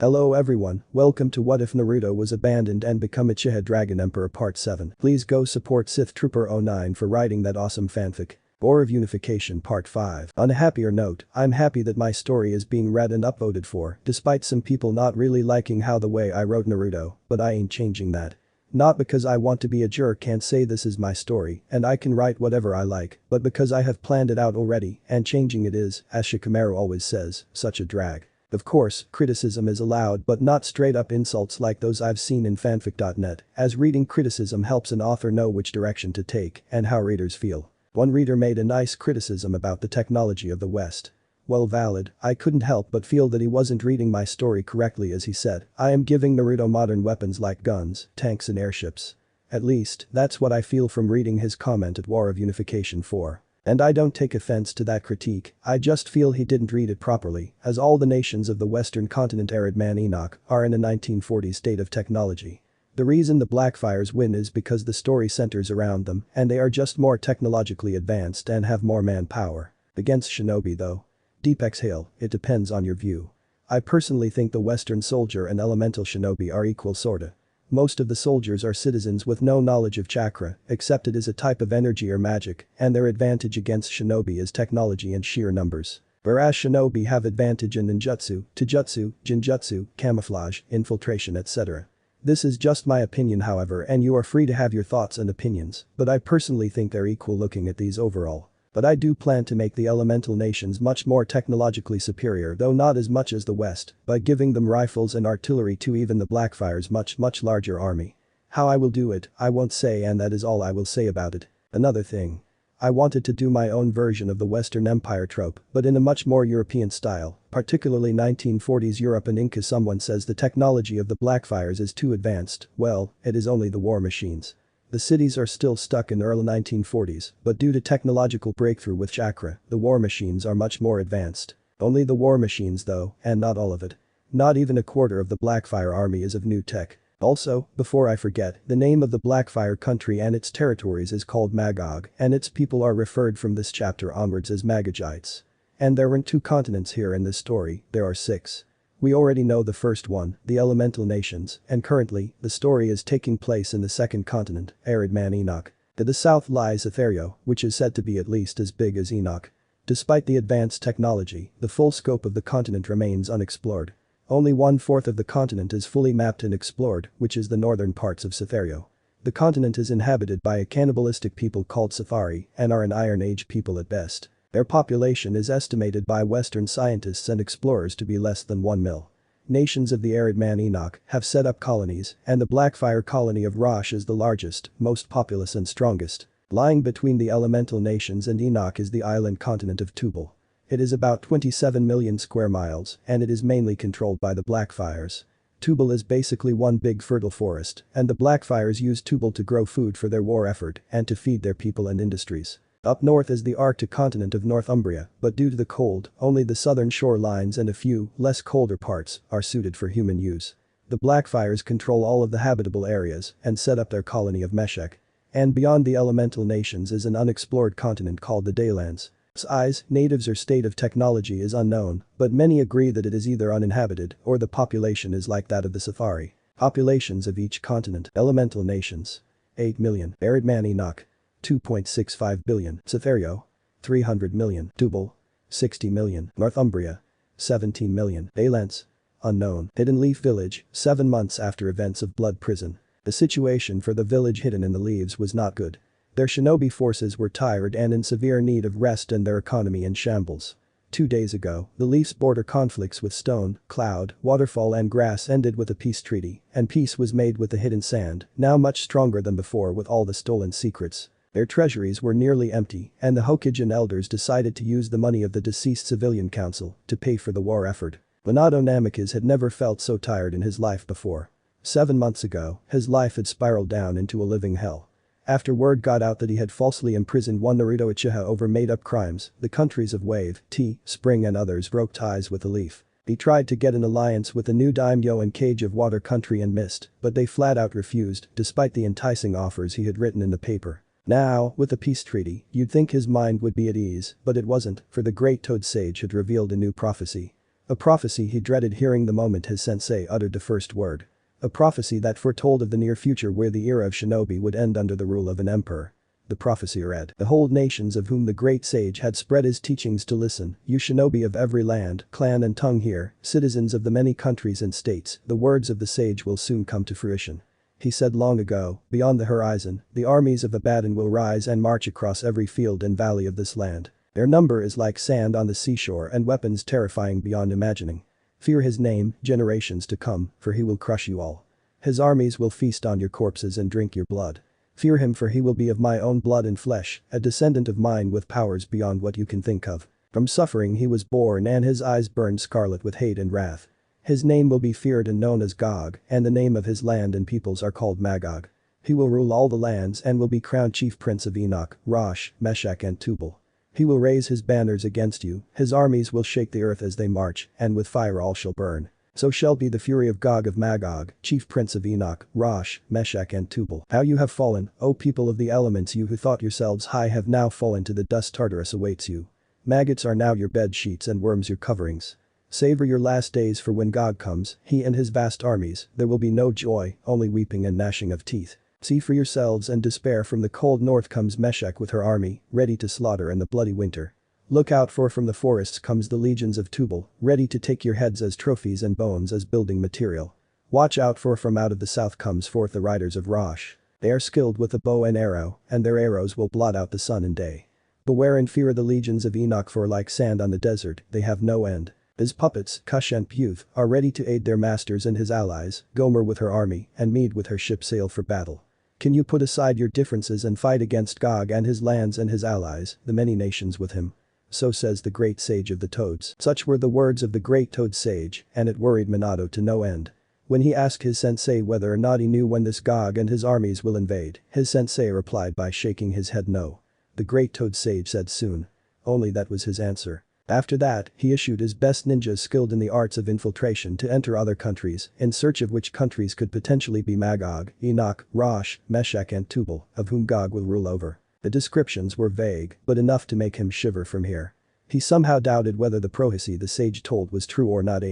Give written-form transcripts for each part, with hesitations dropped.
Hello everyone, welcome to What If Naruto Was Abandoned and Become Uchiha Dragon Emperor Part 7. Please go support Sith Trooper 09 for writing that awesome fanfic. War of Unification Part 5. On a happier note, I'm happy that my story is being read and upvoted for, despite some people not really liking how the way I wrote Naruto, but I ain't changing that. Not because I want to be a jerk and say this is my story and I can write whatever I like, but because I have planned it out already and changing it is, as Shikamaru always says, such a drag. Of course, criticism is allowed but not straight up insults like those I've seen in fanfic.net, as reading criticism helps an author know which direction to take and how readers feel. One reader made a nice criticism about the technology of the West. Well valid, I couldn't help but feel that he wasn't reading my story correctly as he said, I am giving Naruto modern weapons like guns, tanks and airships. At least, that's what I feel from reading his comment at War of Unification 4. And I don't take offense to that critique, I just feel he didn't read it properly, as all the nations of the western continent arid man Enoch are in a 1940s state of technology. The reason the Blackfires win is because the story centers around them and they are just more technologically advanced and have more manpower. Against shinobi though. Deep exhale, it depends on your view. I personally think the western soldier and elemental shinobi are equal sorta. Most of the soldiers are citizens with no knowledge of chakra, except it is a type of energy or magic, and their advantage against shinobi is technology and sheer numbers. Whereas shinobi have advantage in ninjutsu, taijutsu, jinjutsu, camouflage, infiltration etc. This is just my opinion however and you are free to have your thoughts and opinions, but I personally think they're equal looking at these overall. But I do plan to make the elemental nations much more technologically superior though not as much as the West, by giving them rifles and artillery to even the Blackfire's much larger army. How I will do it, I won't say and that is all I will say about it. Another thing. I wanted to do my own version of the Western Empire trope, but in a much more European style, particularly 1940s Europe and Inca. Someone says the technology of the Blackfires is too advanced, well, it is only the war machines. The cities are still stuck in the early 1940s, but due to technological breakthrough with chakra, the war machines are much more advanced. Only the war machines though, and not all of it. Not even a quarter of the Blackfire army is of new tech. Also, before I forget, the name of the Blackfire country and its territories is called Magog, and its people are referred from this chapter onwards as Magagites. And there weren't 2 continents here in this story, there are 6. We already know the first one, the elemental nations, and currently, the story is taking place in the second continent, arid man Enoch. To the south lies Etherio, which is said to be at least as big as Enoch. Despite the advanced technology, the full scope of the continent remains unexplored. Only 1/4 of the continent is fully mapped and explored, which is the northern parts of Etherio. The continent is inhabited by a cannibalistic people called Safari and are an Iron Age people at best. Their population is estimated by Western scientists and explorers to be less than 1 mil. Nations of the arid man Enoch have set up colonies and the Blackfire colony of Rosh is the largest, most populous and strongest. Lying between the elemental nations and Enoch is the island continent of Tubal. It is about 27 million square miles and it is mainly controlled by the Blackfires. Tubal is basically one big fertile forest and the Blackfires use Tubal to grow food for their war effort and to feed their people and industries. Up north is the Arctic continent of Northumbria, but due to the cold, only the southern shorelines and a few, less colder parts, are suited for human use. The Blackfires control all of the habitable areas and set up their colony of Meshek. And beyond the elemental nations is an unexplored continent called the Daylands. Its natives or state of technology is unknown, but many agree that it is either uninhabited or the population is like that of the Safari. Populations of each continent, elemental nations. 8 million, arid man Enoch. 2.65 billion, Etherio. 300 million, Tubal. 60 million, Northumbria. 17 million, Daylands. Unknown, Hidden Leaf Village, 7 months after events of Blood Prison. The situation for the village hidden in the leaves was not good. Their shinobi forces were tired and in severe need of rest and their economy in shambles. 2 days ago, the Leafs' border conflicts with stone, cloud, waterfall and grass ended with a peace treaty, and peace was made with the hidden sand, now much stronger than before with all the stolen secrets. Their treasuries were nearly empty and the Hokagen elders decided to use the money of the deceased civilian council to pay for the war effort. Minato Namikaze had never felt so tired in his life before. 7 months ago, his life had spiraled down into a living hell. After word got out that he had falsely imprisoned one Naruto Uchiha over made-up crimes, the countries of Wave, Tea, Spring and others broke ties with the Leaf. He tried to get an alliance with the new daimyo and Cage of Water Country and Mist, but they flat out refused despite the enticing offers he had written in the paper. Now, with the peace treaty, you'd think his mind would be at ease, but it wasn't, for the great Toad Sage had revealed a new prophecy. A prophecy he dreaded hearing the moment his sensei uttered the first word. A prophecy that foretold of the near future where the era of shinobi would end under the rule of an emperor. The prophecy read, "The whole nations of whom the great sage had spread his teachings to listen, you shinobi of every land, clan and tongue hear, citizens of the many countries and states, the words of the sage will soon come to fruition. He said long ago, beyond the horizon, the armies of Abaddon will rise and march across every field and valley of this land. Their number is like sand on the seashore and weapons terrifying beyond imagining. Fear his name, generations to come, for he will crush you all. His armies will feast on your corpses and drink your blood. Fear him for he will be of my own blood and flesh, a descendant of mine with powers beyond what you can think of. From suffering he was born and his eyes burned scarlet with hate and wrath. His name will be feared and known as Gog, and the name of his land and peoples are called Magog. He will rule all the lands and will be crowned chief prince of Enoch, Rosh, Meshach and Tubal. He will raise his banners against you, his armies will shake the earth as they march, and with fire all shall burn. So shall be the fury of Gog of Magog, chief prince of Enoch, Rosh, Meshach and Tubal. How you have fallen, O people of the elements, you who thought yourselves high have now fallen to the dust. Tartarus awaits you. Maggots are now your bed sheets and worms your coverings. Savor your last days, for when Gog comes, he and his vast armies, there will be no joy, only weeping and gnashing of teeth. See for yourselves and despair. From the cold north comes Meshach with her army, ready to slaughter in the bloody winter. Look out, for from the forests comes the legions of Tubal, ready to take your heads as trophies and bones as building material. Watch out, for from out of the south comes forth the riders of Rosh. They are skilled with the bow and arrow, and their arrows will blot out the sun and day. Beware and fear the legions of Enoch, for like sand on the desert, they have no end. His puppets, Cush and Puth, are ready to aid their masters and his allies, Gomer with her army, and Mead with her ship sail for battle. Can you put aside your differences and fight against Gog and his lands and his allies, the many nations with him? So says the great sage of the toads." Such were the words of the great toad sage, and it worried Minato to no end. When he asked his sensei whether or not he knew when this Gog and his armies will invade, his sensei replied by shaking his head no. The great toad sage said soon. Only that was his answer. After that, he issued his best ninjas skilled in the arts of infiltration to enter other countries, in search of which countries could potentially be Magog, Enoch, Rosh, Meshach and Tubal, of whom Gog will rule over. The descriptions were vague, but enough to make him shiver from here. He somehow doubted whether the prophecy the sage told was true or not.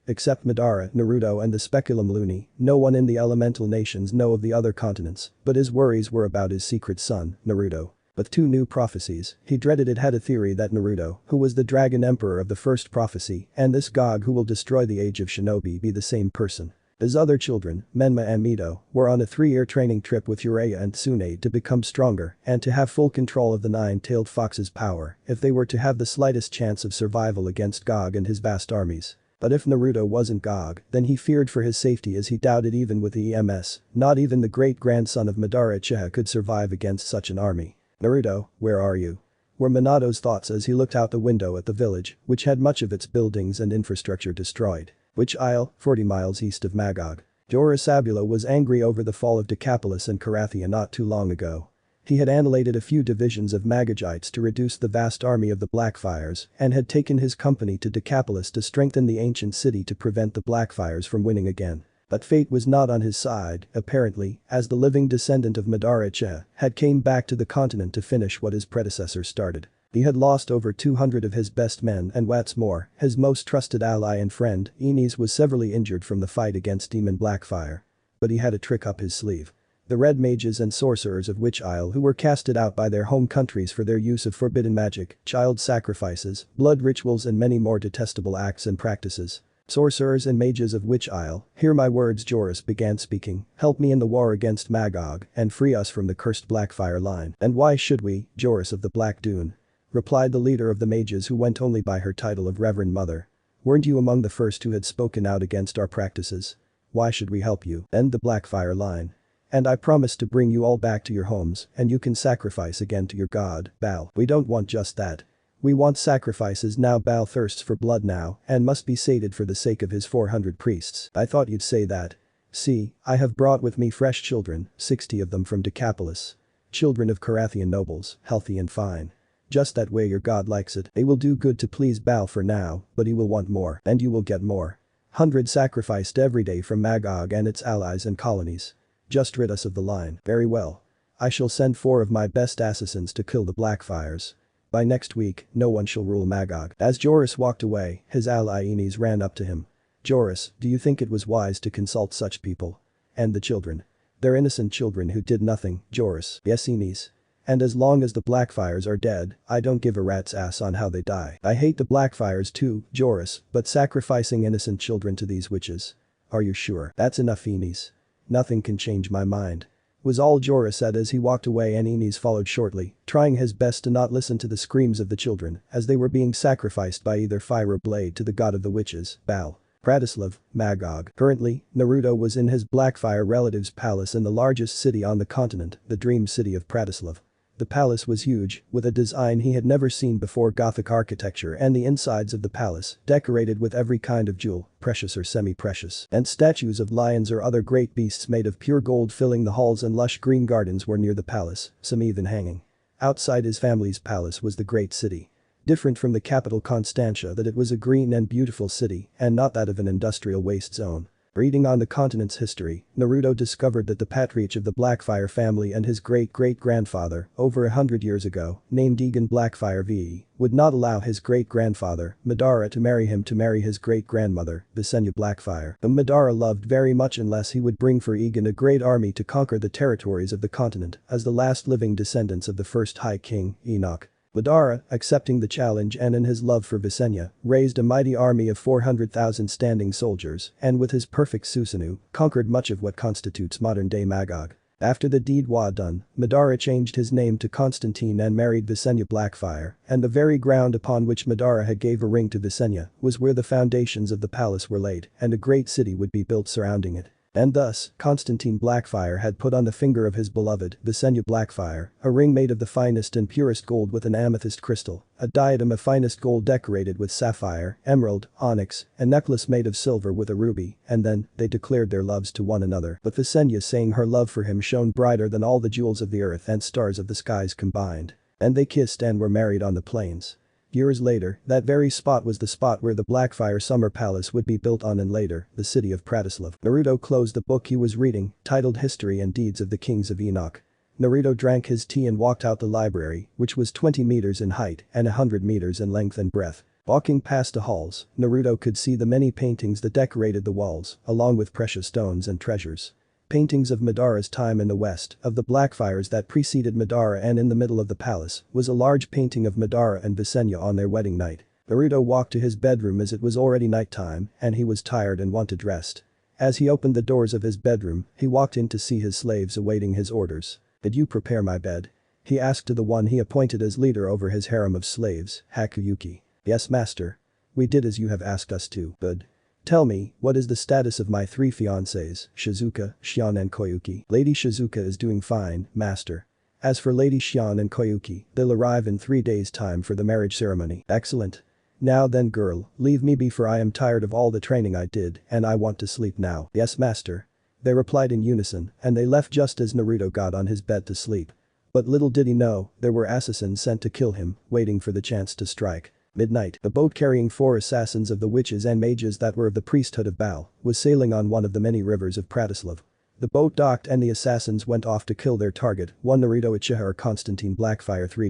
Except Madara, Naruto and the Speculum Luni, no one in the elemental nations know of the other continents, but his worries were about his secret son, Naruto. With two new prophecies, he dreaded it had a theory that Naruto, who was the dragon emperor of the first prophecy, and this Gog who will destroy the age of shinobi be the same person. His other children, Menma and Mito, were on a 3-year training trip with Uraya and Tsunade to become stronger and to have full control of the nine-tailed fox's power if they were to have the slightest chance of survival against Gog and his vast armies. But if Naruto wasn't Gog, then he feared for his safety, as he doubted even with the EMS, not even the great-grandson of Madara Uchiha could survive against such an army. "Naruto, where are you?" were Minato's thoughts as he looked out the window at the village, which had much of its buildings and infrastructure destroyed. Which isle? 40 miles east of Magog. Jorasabula was angry over the fall of Decapolis and Carathia not too long ago. He had annihilated a few divisions of Magagites to reduce the vast army of the Blackfires and had taken his company to Decapolis to strengthen the ancient city to prevent the Blackfires from winning again. But fate was not on his side, apparently, as the living descendant of Madara Uchiha had came back to the continent to finish what his predecessor started. He had lost over 200 of his best men, and what's more, his most trusted ally and friend, Ines, was severely injured from the fight against Demon Blackfire. But he had a trick up his sleeve. The red mages and sorcerers of Witch Isle who were casted out by their home countries for their use of forbidden magic, child sacrifices, blood rituals and many more detestable acts and practices. "Sorcerers and mages of Witch Isle, hear my words," Joris began speaking. "Help me in the war against Magog and free us from the cursed Blackfire line." "And why should we, Joris of the Black Dune?" replied the leader of the mages, who went only by her title of Reverend Mother. "Weren't you among the first who had spoken out against our practices? Why should we help you end the Blackfire line? And I promise to bring you all back to your homes and you can sacrifice again to your god, Baal." "We don't want just that. We want sacrifices now. Baal thirsts for blood now and must be sated for the sake of his 400 priests." "I thought you'd say that. See, I have brought with me fresh children, 60 of them from Decapolis. Children of Carathian nobles, healthy and fine. Just that way your god likes it. They will do good to please Baal for now, but he will want more, and you will get more. 100 sacrificed every day from Magog and its allies and colonies. Just rid us of the line." "Very well. I shall send 4 of my best assassins to kill the Blackfires. By next week, no one shall rule Magog. As Joris walked away, his ally Ines ran up to him. Joris, do you think it was wise to consult such people? And the children. They're innocent children who did nothing, Joris. Yes, Ines. And as long as the Blackfires are dead, I don't give a rat's ass on how they die. I hate the Blackfires too, Joris, but sacrificing innocent children to these witches. Are you sure? That's enough, Ines. Nothing can change my mind. Was all Joris said as he walked away, and Ines followed shortly, trying his best to not listen to the screams of the children as they were being sacrificed by either fire or blade to the god of the witches, Baal. Pratislav, Magog. Currently, Naruto was in his Blackfire relative's palace in the largest city on the continent, the dream city of Pratislav. The palace was huge, with a design he had never seen before, Gothic architecture, and the insides of the palace, decorated with every kind of jewel, precious or semi-precious, and statues of lions or other great beasts made of pure gold filling the halls, and lush green gardens were near the palace, some even hanging. Outside his family's palace was the great city. Different from the capital Constantia, that it was a green and beautiful city, and not that of an industrial waste zone. Reading on the continent's history, Naruto discovered that the patriarch of the Blackfire family and his great-great-grandfather, over 100 years ago, named Egan Blackfire VE, would not allow his great-grandfather, Madara, to marry him to marry his great-grandmother, Visenya Blackfire, whom Madara loved very much, unless he would bring for Egan a great army to conquer the territories of the continent as the last living descendants of the first High King, Enoch. Madara, accepting the challenge and in his love for Visenya, raised a mighty army of 400,000 standing soldiers and with his perfect Susanoo, conquered much of what constitutes modern-day Magog. After the deed was done, Madara changed his name to Constantine and married Visenya Blackfire, and the very ground upon which Madara had gave a ring to Visenya was where the foundations of the palace were laid, and a great city would be built surrounding it. And thus, Constantine Blackfire had put on the finger of his beloved, Visenya Blackfire, a ring made of the finest and purest gold with an amethyst crystal, a diadem of finest gold decorated with sapphire, emerald, onyx, a necklace made of silver with a ruby, and then, they declared their loves to one another, but Visenya saying her love for him shone brighter than all the jewels of the earth and stars of the skies combined. And they kissed and were married on the plains. Years later, that very spot was the spot where the Blackfire Summer Palace would be built on, and later, the city of Pratislav. Naruto closed the book he was reading, titled History and Deeds of the Kings of Enoch. Naruto drank his tea and walked out the library, which was 20 meters in height and 100 meters in length and breadth. Walking past the halls, Naruto could see the many paintings that decorated the walls, along with precious stones and treasures. Paintings of Madara's time in the west, of the Blackfires that preceded Madara, and in the middle of the palace was a large painting of Madara and Visenya on their wedding night. Naruto walked to his bedroom as it was already nighttime and he was tired and wanted rest. As he opened the doors of his bedroom, he walked in to see his slaves awaiting his orders. "Did you prepare my bed?" he asked to the one he appointed as leader over his harem of slaves, Hakuyuki. "Yes, master. We did as you have asked us to." "Good. Tell me, what is the status of my 3 fiancées, Shizuka, Shion and Koyuki?" "Lady Shizuka is doing fine, master. As for Lady Shion and Koyuki, they'll arrive in 3 days' time for the marriage ceremony." "Excellent. Now then, girl, leave me be, for I am tired of all the training I did and I want to sleep now." "Yes, master." They replied in unison, and they left just as Naruto got on his bed to sleep. But little did he know, there were assassins sent to kill him, waiting for the chance to strike. Midnight, a boat carrying 4 assassins of the witches and mages that were of the priesthood of Baal was sailing on one of the many rivers of Pratislav. The boat docked and the assassins went off to kill their target, one Naruto Uchiha or Constantine Blackfire 3.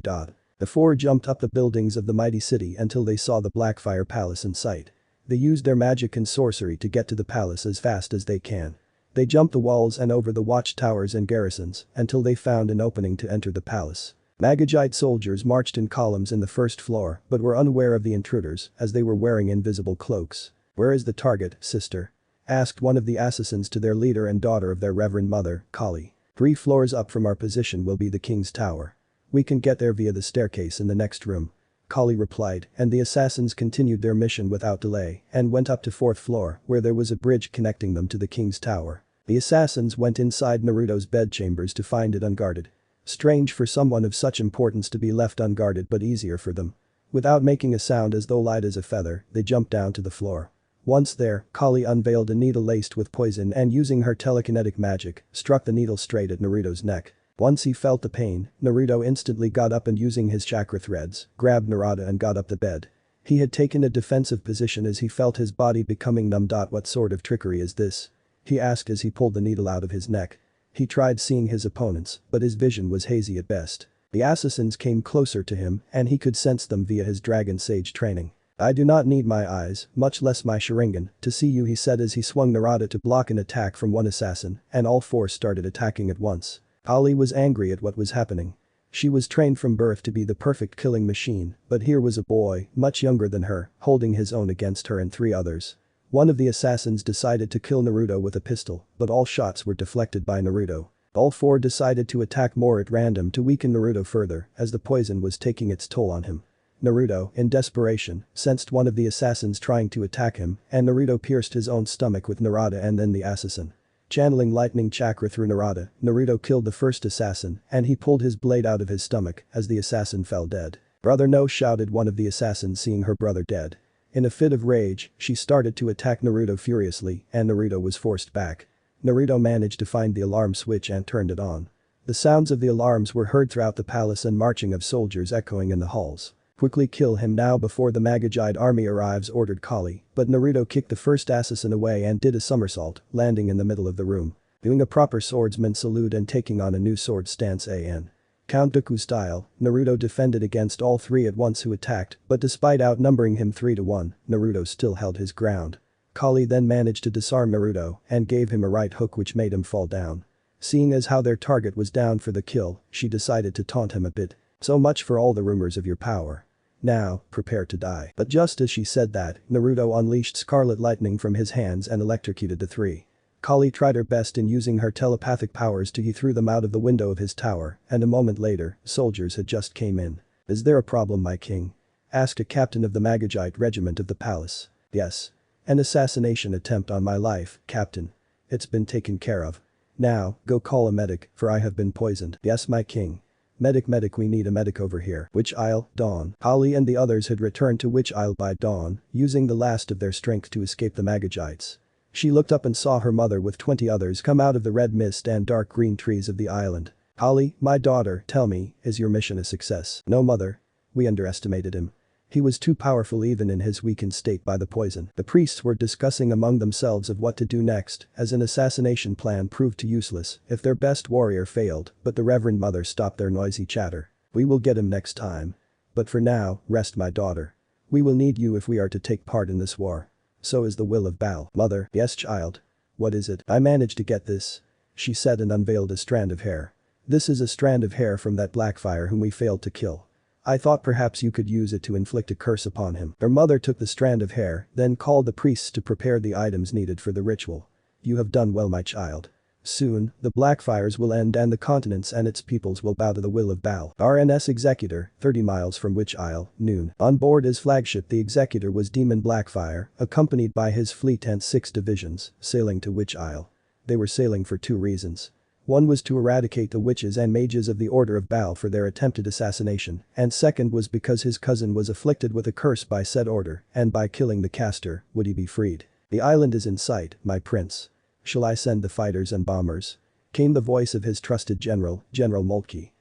The 4 jumped up the buildings of the mighty city until they saw the Blackfire palace in sight. They used their magic and sorcery to get to the palace as fast as they can. They jumped the walls and over the watchtowers and garrisons until they found an opening to enter the palace. Magogite soldiers marched in columns in the first floor but were unaware of the intruders as they were wearing invisible cloaks. "Where is the target, sister?" asked one of the assassins to their leader and daughter of their reverend mother, Kali. 3 floors up from our position will be the king's tower. We can get there via the staircase in the next room," Kali replied, and the assassins continued their mission without delay and went up to 4th floor where there was a bridge connecting them to the king's tower. The assassins went inside Naruto's bedchambers to find it unguarded. Strange for someone of such importance to be left unguarded, but easier for them. Without making a sound, as though light as a feather, they jumped down to the floor. Once there, Kali unveiled a needle laced with poison and using her telekinetic magic, struck the needle straight at Naruto's neck. Once he felt the pain, Naruto instantly got up and using his chakra threads, grabbed Narada and got up the bed. He had taken a defensive position as he felt his body becoming numb. "What sort of trickery is this?" he asked as he pulled the needle out of his neck. He tried seeing his opponents, but his vision was hazy at best. The assassins came closer to him and he could sense them via his Dragon Sage training. I do not need my eyes, much less my Sharingan, to see you, he said as he swung Naruto to block an attack from one assassin, and all four started attacking at once. Kali was angry at what was happening. She was trained from birth to be the perfect killing machine, but here was a boy, much younger than her, holding his own against her and three others. One of the assassins decided to kill Naruto with a pistol, but all shots were deflected by Naruto. All four decided to attack more at random to weaken Naruto further, as the poison was taking its toll on him. Naruto, in desperation, sensed one of the assassins trying to attack him, and Naruto pierced his own stomach with Naruto and then the assassin. Channeling lightning chakra through Naruto killed the first assassin, and he pulled his blade out of his stomach as the assassin fell dead. "Brother no," shouted one of the assassins seeing her brother dead. In a fit of rage, she started to attack Naruto furiously, and Naruto was forced back. Naruto managed to find the alarm switch and turned it on. The sounds of the alarms were heard throughout the palace and marching of soldiers echoing in the halls. "Quickly kill him now before the Magajide army arrives," ordered Kali, but Naruto kicked the first assassin away and did a somersault, landing in the middle of the room. Doing a proper swordsman salute and taking on a new sword stance an. Count Dooku style, Naruto defended against all three at once who attacked, but despite outnumbering him 3-1, Naruto still held his ground. Kali then managed to disarm Naruto and gave him a right hook which made him fall down. Seeing as how their target was down for the kill, she decided to taunt him a bit. "So much for all the rumors of your power. Now, prepare to die." But just as she said that, Naruto unleashed scarlet lightning from his hands and electrocuted the three. Kali tried her best in using her telepathic powers to he threw them out of the window of his tower, and a moment later, soldiers had just came in. "Is there a problem, my king?" asked a captain of the Magajite regiment of the palace. "Yes. An assassination attempt on my life, captain. It's been taken care of. Now, go call a medic, for I have been poisoned." "Yes, my king." Medic, we need a medic over here." "Which aisle, dawn?" Kali and the others had returned to which aisle by dawn, using the last of their strength to escape the Magajites. She looked up and saw her mother with 20 others come out of the red mist and dark green trees of the island. "Kali, my daughter, tell me, is your mission a success?" "No, mother. We underestimated him. He was too powerful even in his weakened state by the poison." The priests were discussing among themselves of what to do next, as an assassination plan proved too useless if their best warrior failed, but the Reverend Mother stopped their noisy chatter. "We will get him next time. But for now, rest, my daughter. We will need you if we are to take part in this war. So is the will of Baal." "Mother." "Yes, child. What is it?" "I managed to get this," she said and unveiled a strand of hair. "This is a strand of hair from that Blackfire whom we failed to kill. I thought perhaps you could use it to inflict a curse upon him." Her mother took the strand of hair, then called the priests to prepare the items needed for the ritual. "You have done well, my child. Soon, the Blackfires will end and the continents and its peoples will bow to the will of Baal." RNS Executor, 30 miles from Witch Isle, noon. On board his flagship the Executor was Demon Blackfire, accompanied by his fleet and 6 divisions, sailing to Witch Isle. They were sailing for 2 reasons. One was to eradicate the witches and mages of the Order of Baal for their attempted assassination, and second was because his cousin was afflicted with a curse by said order, and by killing the caster, would he be freed. "The island is in sight, my prince. Shall I send the fighters and bombers?" came the voice of his trusted general, General Moltke.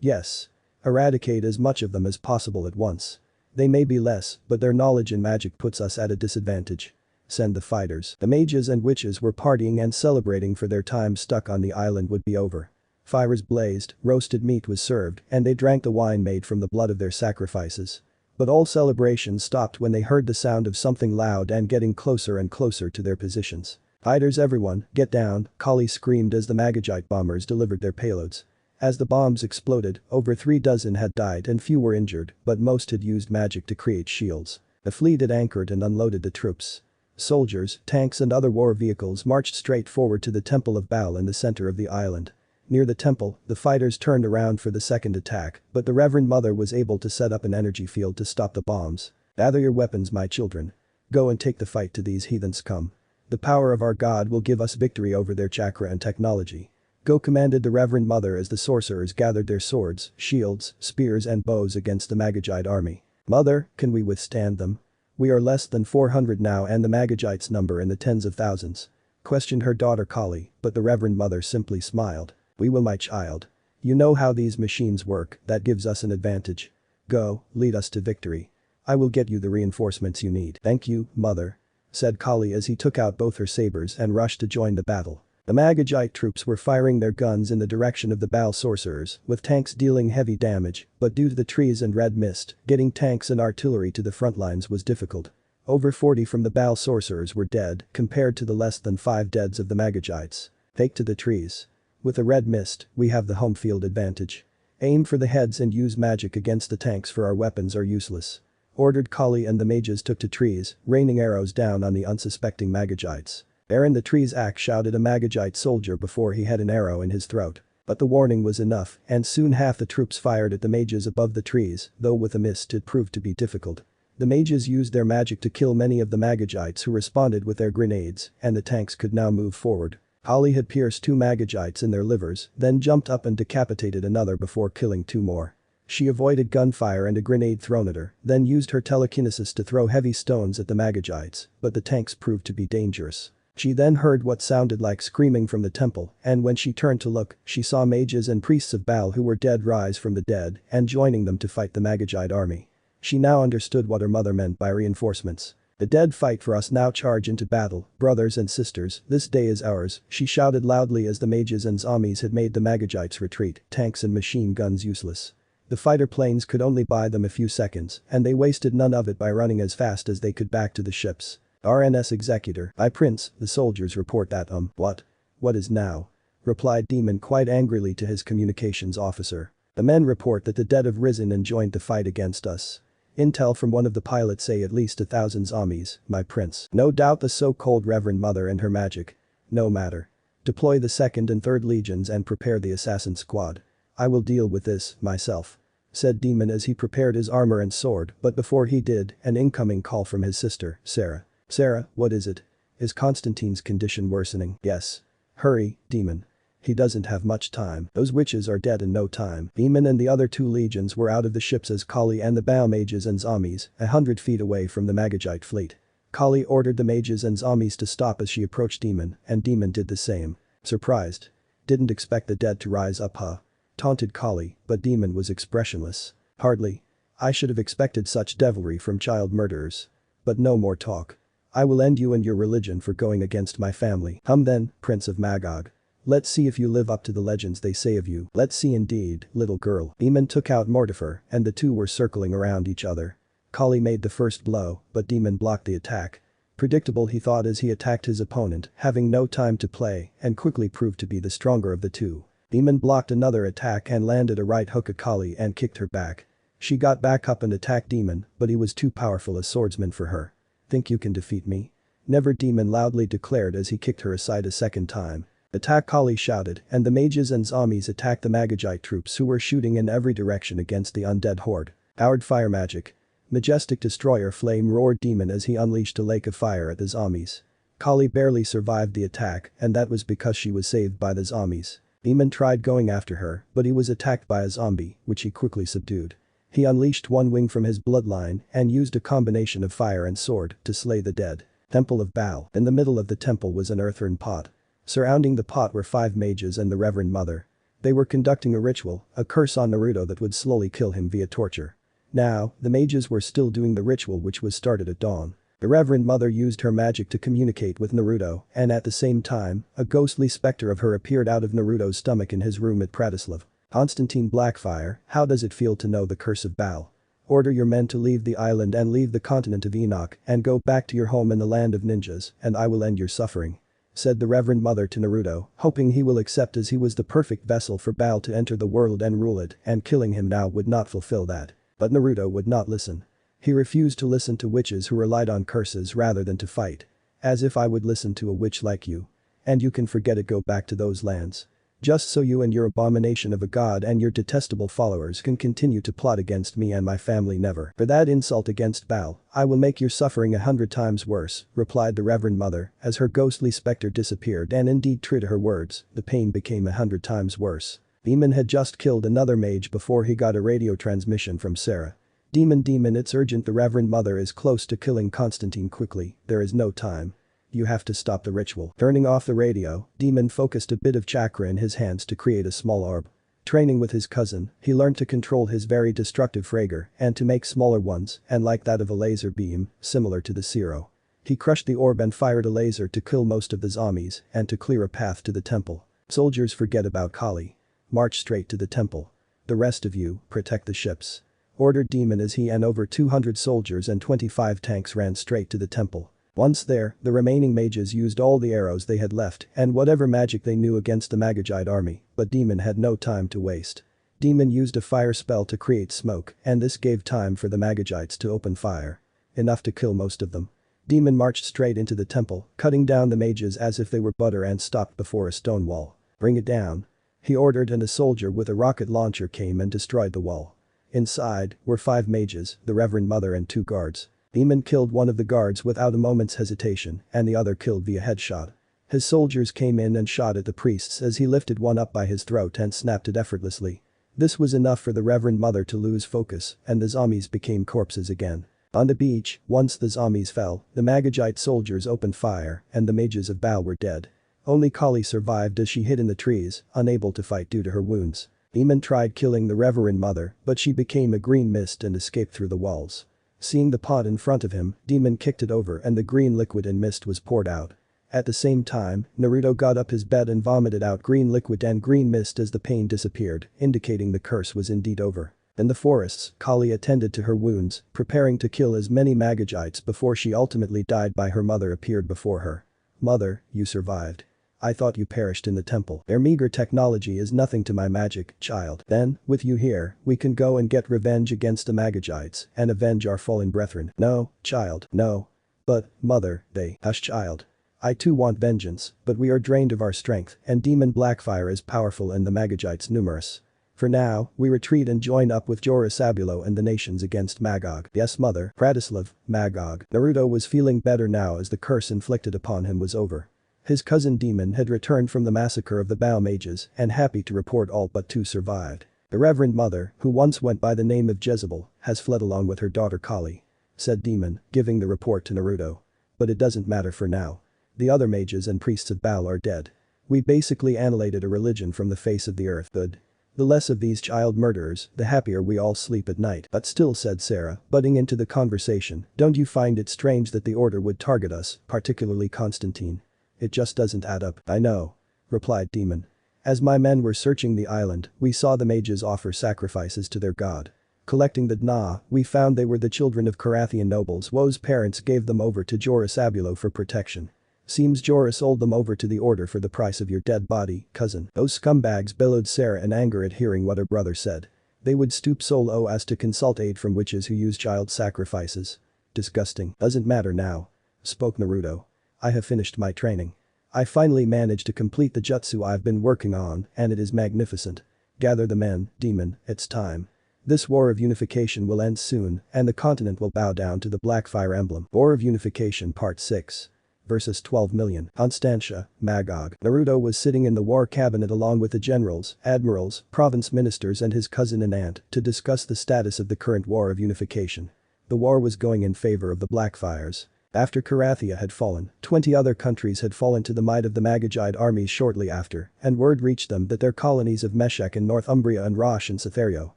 Yes. Eradicate as much of them as possible at once. They may be less, but their knowledge in magic puts us at a disadvantage. Send the fighters." The mages and witches were partying and celebrating for their time stuck on the island would be over. Fires blazed, roasted meat was served, and they drank the wine made from the blood of their sacrifices. But all celebrations stopped when they heard the sound of something loud and getting closer and closer to their positions. "Fighters everyone, get down," Kali screamed as the Magajite bombers delivered their payloads. As the bombs exploded, over 3 dozen had died and few were injured, but most had used magic to create shields. The fleet had anchored and unloaded the troops. Soldiers, tanks and other war vehicles marched straight forward to the Temple of Baal in the center of the island. Near the temple, the fighters turned around for the second attack, but the Reverend Mother was able to set up an energy field to stop the bombs. "Gather your weapons, my children. Go and take the fight to these heathen scum. The power of our God will give us victory over their chakra and technology. Go," commanded the Reverend Mother as the sorcerers gathered their swords, shields, spears and bows against the Magajite army. "Mother, can we withstand them? We are less than 400 now and the Magajites number in the tens of thousands," questioned her daughter Kali, but the Reverend Mother simply smiled. "We will, my child. You know how these machines work, that gives us an advantage. Go, lead us to victory. I will get you the reinforcements you need." "Thank you, mother," said Kali as he took out both her sabers and rushed to join the battle. The Magagite troops were firing their guns in the direction of the Baal sorcerers, with tanks dealing heavy damage, but due to the trees and red mist, getting tanks and artillery to the front lines was difficult. Over 40 from the Baal sorcerers were dead, compared to the less than 5 deads of the Magagites. Take to the trees. With the red mist, we have the home field advantage. Aim for the heads and use magic against the tanks, for our weapons are useless. Ordered Kali, and the mages took to trees, raining arrows down on the unsuspecting Magagites. There in the trees' axe, shouted a Magagite soldier before he had an arrow in his throat. But the warning was enough, and soon half the troops fired at the mages above the trees, though with the mist it proved to be difficult. The mages used their magic to kill many of the Magagites who responded with their grenades, and the tanks could now move forward. Kali had pierced 2 Magagites in their livers, then jumped up and decapitated another before killing 2 more. She avoided gunfire and a grenade thrown at her, then used her telekinesis to throw heavy stones at the Magagites, but the tanks proved to be dangerous. She then heard what sounded like screaming from the temple, and when she turned to look, she saw mages and priests of Baal who were dead rise from the dead and joining them to fight the Magagite army. She now understood what her mother meant by reinforcements. The dead fight for us, now charge into battle, brothers and sisters, this day is ours, she shouted loudly as the mages and zombies had made the Magagites retreat, tanks and machine guns useless. The fighter planes could only buy them a few seconds, and they wasted none of it by running as fast as they could back to the ships. RNS Executor, I Prince, the soldiers report that what? What is now? Replied Demon quite angrily to his communications officer. The men report that the dead have risen and joined the fight against us. Intel from one of the pilots say at least 1,000 zombies, my prince. No doubt the so-called Reverend Mother and her magic. No matter. Deploy the 2nd and 3rd legions and prepare the assassin squad. I will deal with this, myself. Said Demon as he prepared his armor and sword, but before he did, an incoming call from his sister, Sarah. Sarah, what is it? Is Constantine's condition worsening? Yes. Hurry, Demon. He doesn't have much time. Those witches are dead in no time. Demon and the other 2 legions were out of the ships as Kali and the Baal mages and zombies, 100 feet away from the Magagite fleet. Kali ordered the mages and zombies to stop as she approached Demon, and Demon did the same. Surprised. Didn't expect the dead to rise up, huh? Taunted Kali, but Demon was expressionless. Hardly. I should have expected such devilry from child murderers. But no more talk. I will end you and your religion for going against my family. Come then, Prince of Magog. Let's see if you live up to the legends they say of you. Let's see indeed, little girl. Demon took out Mortifer, and the 2 were circling around each other. Kali made the first blow, but Demon blocked the attack. Predictable, he thought as he attacked his opponent, having no time to play, and quickly proved to be the stronger of the 2. Demon blocked another attack and landed a right hook at Kali and kicked her back. She got back up and attacked Demon, but he was too powerful a swordsman for her. Think you can defeat me? Never, Demon loudly declared as he kicked her aside a second time. Attack, Kali shouted, and the mages and zombies attacked the Magagite troops who were shooting in every direction against the undead horde. Powered fire magic. Majestic destroyer flame, roared Demon as he unleashed a lake of fire at the zombies. Kali barely survived the attack, and that was because she was saved by the zombies. Demon tried going after her, but he was attacked by a zombie, which he quickly subdued. He unleashed one wing from his bloodline and used a combination of fire and sword to slay the dead. Temple of Baal. In the middle of the temple was an earthen pot. Surrounding the pot were 5 mages and the Reverend Mother. They were conducting a ritual, a curse on Naruto that would slowly kill him via torture. Now, the mages were still doing the ritual, which was started at dawn. The Reverend Mother used her magic to communicate with Naruto, and at the same time, a ghostly specter of her appeared out of Naruto's stomach in his room at Pratislav. Constantine Blackfire, how does it feel to know the curse of Baal? Order your men to leave the island and leave the continent of Enoch and go back to your home in the land of ninjas, and I will end your suffering. Said the Reverend Mother to Naruto, hoping he will accept as he was the perfect vessel for Baal to enter the world and rule it, and killing him now would not fulfill that. But Naruto would not listen. He refused to listen to witches who relied on curses rather than to fight. As if I would listen to a witch like you. And you can forget it, go back to those lands. Just so you and your abomination of a god and your detestable followers can continue to plot against me and my family, never. For that insult against Baal, I will make your suffering 100 times worse, replied the Reverend Mother, as her ghostly specter disappeared, and indeed true to her words, the pain became 100 times worse. Demon had just killed another mage before he got a radio transmission from Sarah. Demon, it's urgent, the Reverend Mother is close to killing Constantine, quickly, there is no time. You have to stop the ritual. Turning off the radio, Demon focused a bit of chakra in his hands to create a small orb. Training with his cousin, he learned to control his very destructive fragor and to make smaller ones, and like that of a laser beam, similar to the Zero. He crushed the orb and fired a laser to kill most of the zombies and to clear a path to the temple. Soldiers forget about Kali. March straight to the temple. The rest of you, protect the ships. Ordered Demon as he and over 200 soldiers and 25 tanks ran straight to the temple. Once there, the remaining mages used all the arrows they had left and whatever magic they knew against the Magagite army, but Demon had no time to waste. Demon used a fire spell to create smoke and this gave time for the Magagites to open fire. Enough to kill most of them. Demon marched straight into the temple, cutting down the mages as if they were butter and stopped before a stone wall. Bring it down. He ordered and a soldier with a rocket launcher came and destroyed the wall. Inside were 5 mages, the Reverend Mother and 2 guards. Demon killed one of the guards without a moment's hesitation and the other killed via headshot. His soldiers came in and shot at the priests as he lifted one up by his throat and snapped it effortlessly. This was enough for the Reverend Mother to lose focus and the zombies became corpses again. On the beach, once the zombies fell, the Magagite soldiers opened fire and the mages of Baal were dead. Only Kali survived as she hid in the trees, unable to fight due to her wounds. Demon tried killing the Reverend Mother but she became a green mist and escaped through the walls. Seeing the pot in front of him, Demon kicked it over and the green liquid and mist was poured out. At the same time, Naruto got up his bed and vomited out green liquid and green mist as the pain disappeared, indicating the curse was indeed over. In the forests, Kali attended to her wounds, preparing to kill as many Magagites before she ultimately died by her mother appeared before her. Mother, you survived. I thought you perished in the temple. Their meager technology is nothing to my magic, child. Then, with you here, we can go and get revenge against the Magagites and avenge our fallen brethren. No, child, no. But, mother, hush child. I too want vengeance, but we are drained of our strength and Demon Blackfire is powerful and the Magagites numerous. For now, we retreat and join up with Jorosabulo and the nations against Magog. Yes mother, Pratislav, Magog. Naruto was feeling better now as the curse inflicted upon him was over. His cousin Demon had returned from the massacre of the Bao mages and happy to report all but 2 survived. The Reverend Mother, who once went by the name of Jezebel, has fled along with her daughter Kali. Said Demon, giving the report to Naruto. But it doesn't matter for now. The other mages and priests of Baal are dead. We basically annihilated a religion from the face of the earth. Good. The less of these child murderers, the happier we all sleep at night. But still said Sarah, butting into the conversation, don't you find it strange that the order would target us, particularly Constantine? It just doesn't add up. I know. Replied Demon. As my men were searching the island, we saw the mages offer sacrifices to their god. Collecting the Dna, we found they were the children of Carathian nobles. Woe's parents gave them over to Jorosabulo for protection. Seems Jorah sold them over to the order for the price of your dead body, cousin. Those scumbags, bellowed Sarah in anger at hearing what her brother said. They would stoop so low as to consult aid from witches who use child sacrifices. Disgusting. Doesn't matter now. Spoke Naruto. I have finished my training. I finally managed to complete the jutsu I've been working on and it is magnificent. Gather the men, Demon, it's time. This war of unification will end soon and the continent will bow down to the Blackfire emblem. War of Unification Part 6. Versus 12 million. Constantia, Magog. Naruto was sitting in the war cabinet along with the generals, admirals, province ministers and his cousin and aunt to discuss the status of the current war of unification. The war was going in favor of the Blackfires. After Carathia had fallen, 20 other countries had fallen to the might of the Magagite armies shortly after, and word reached them that their colonies of Meshech in Northumbria and Rosh and Cytherio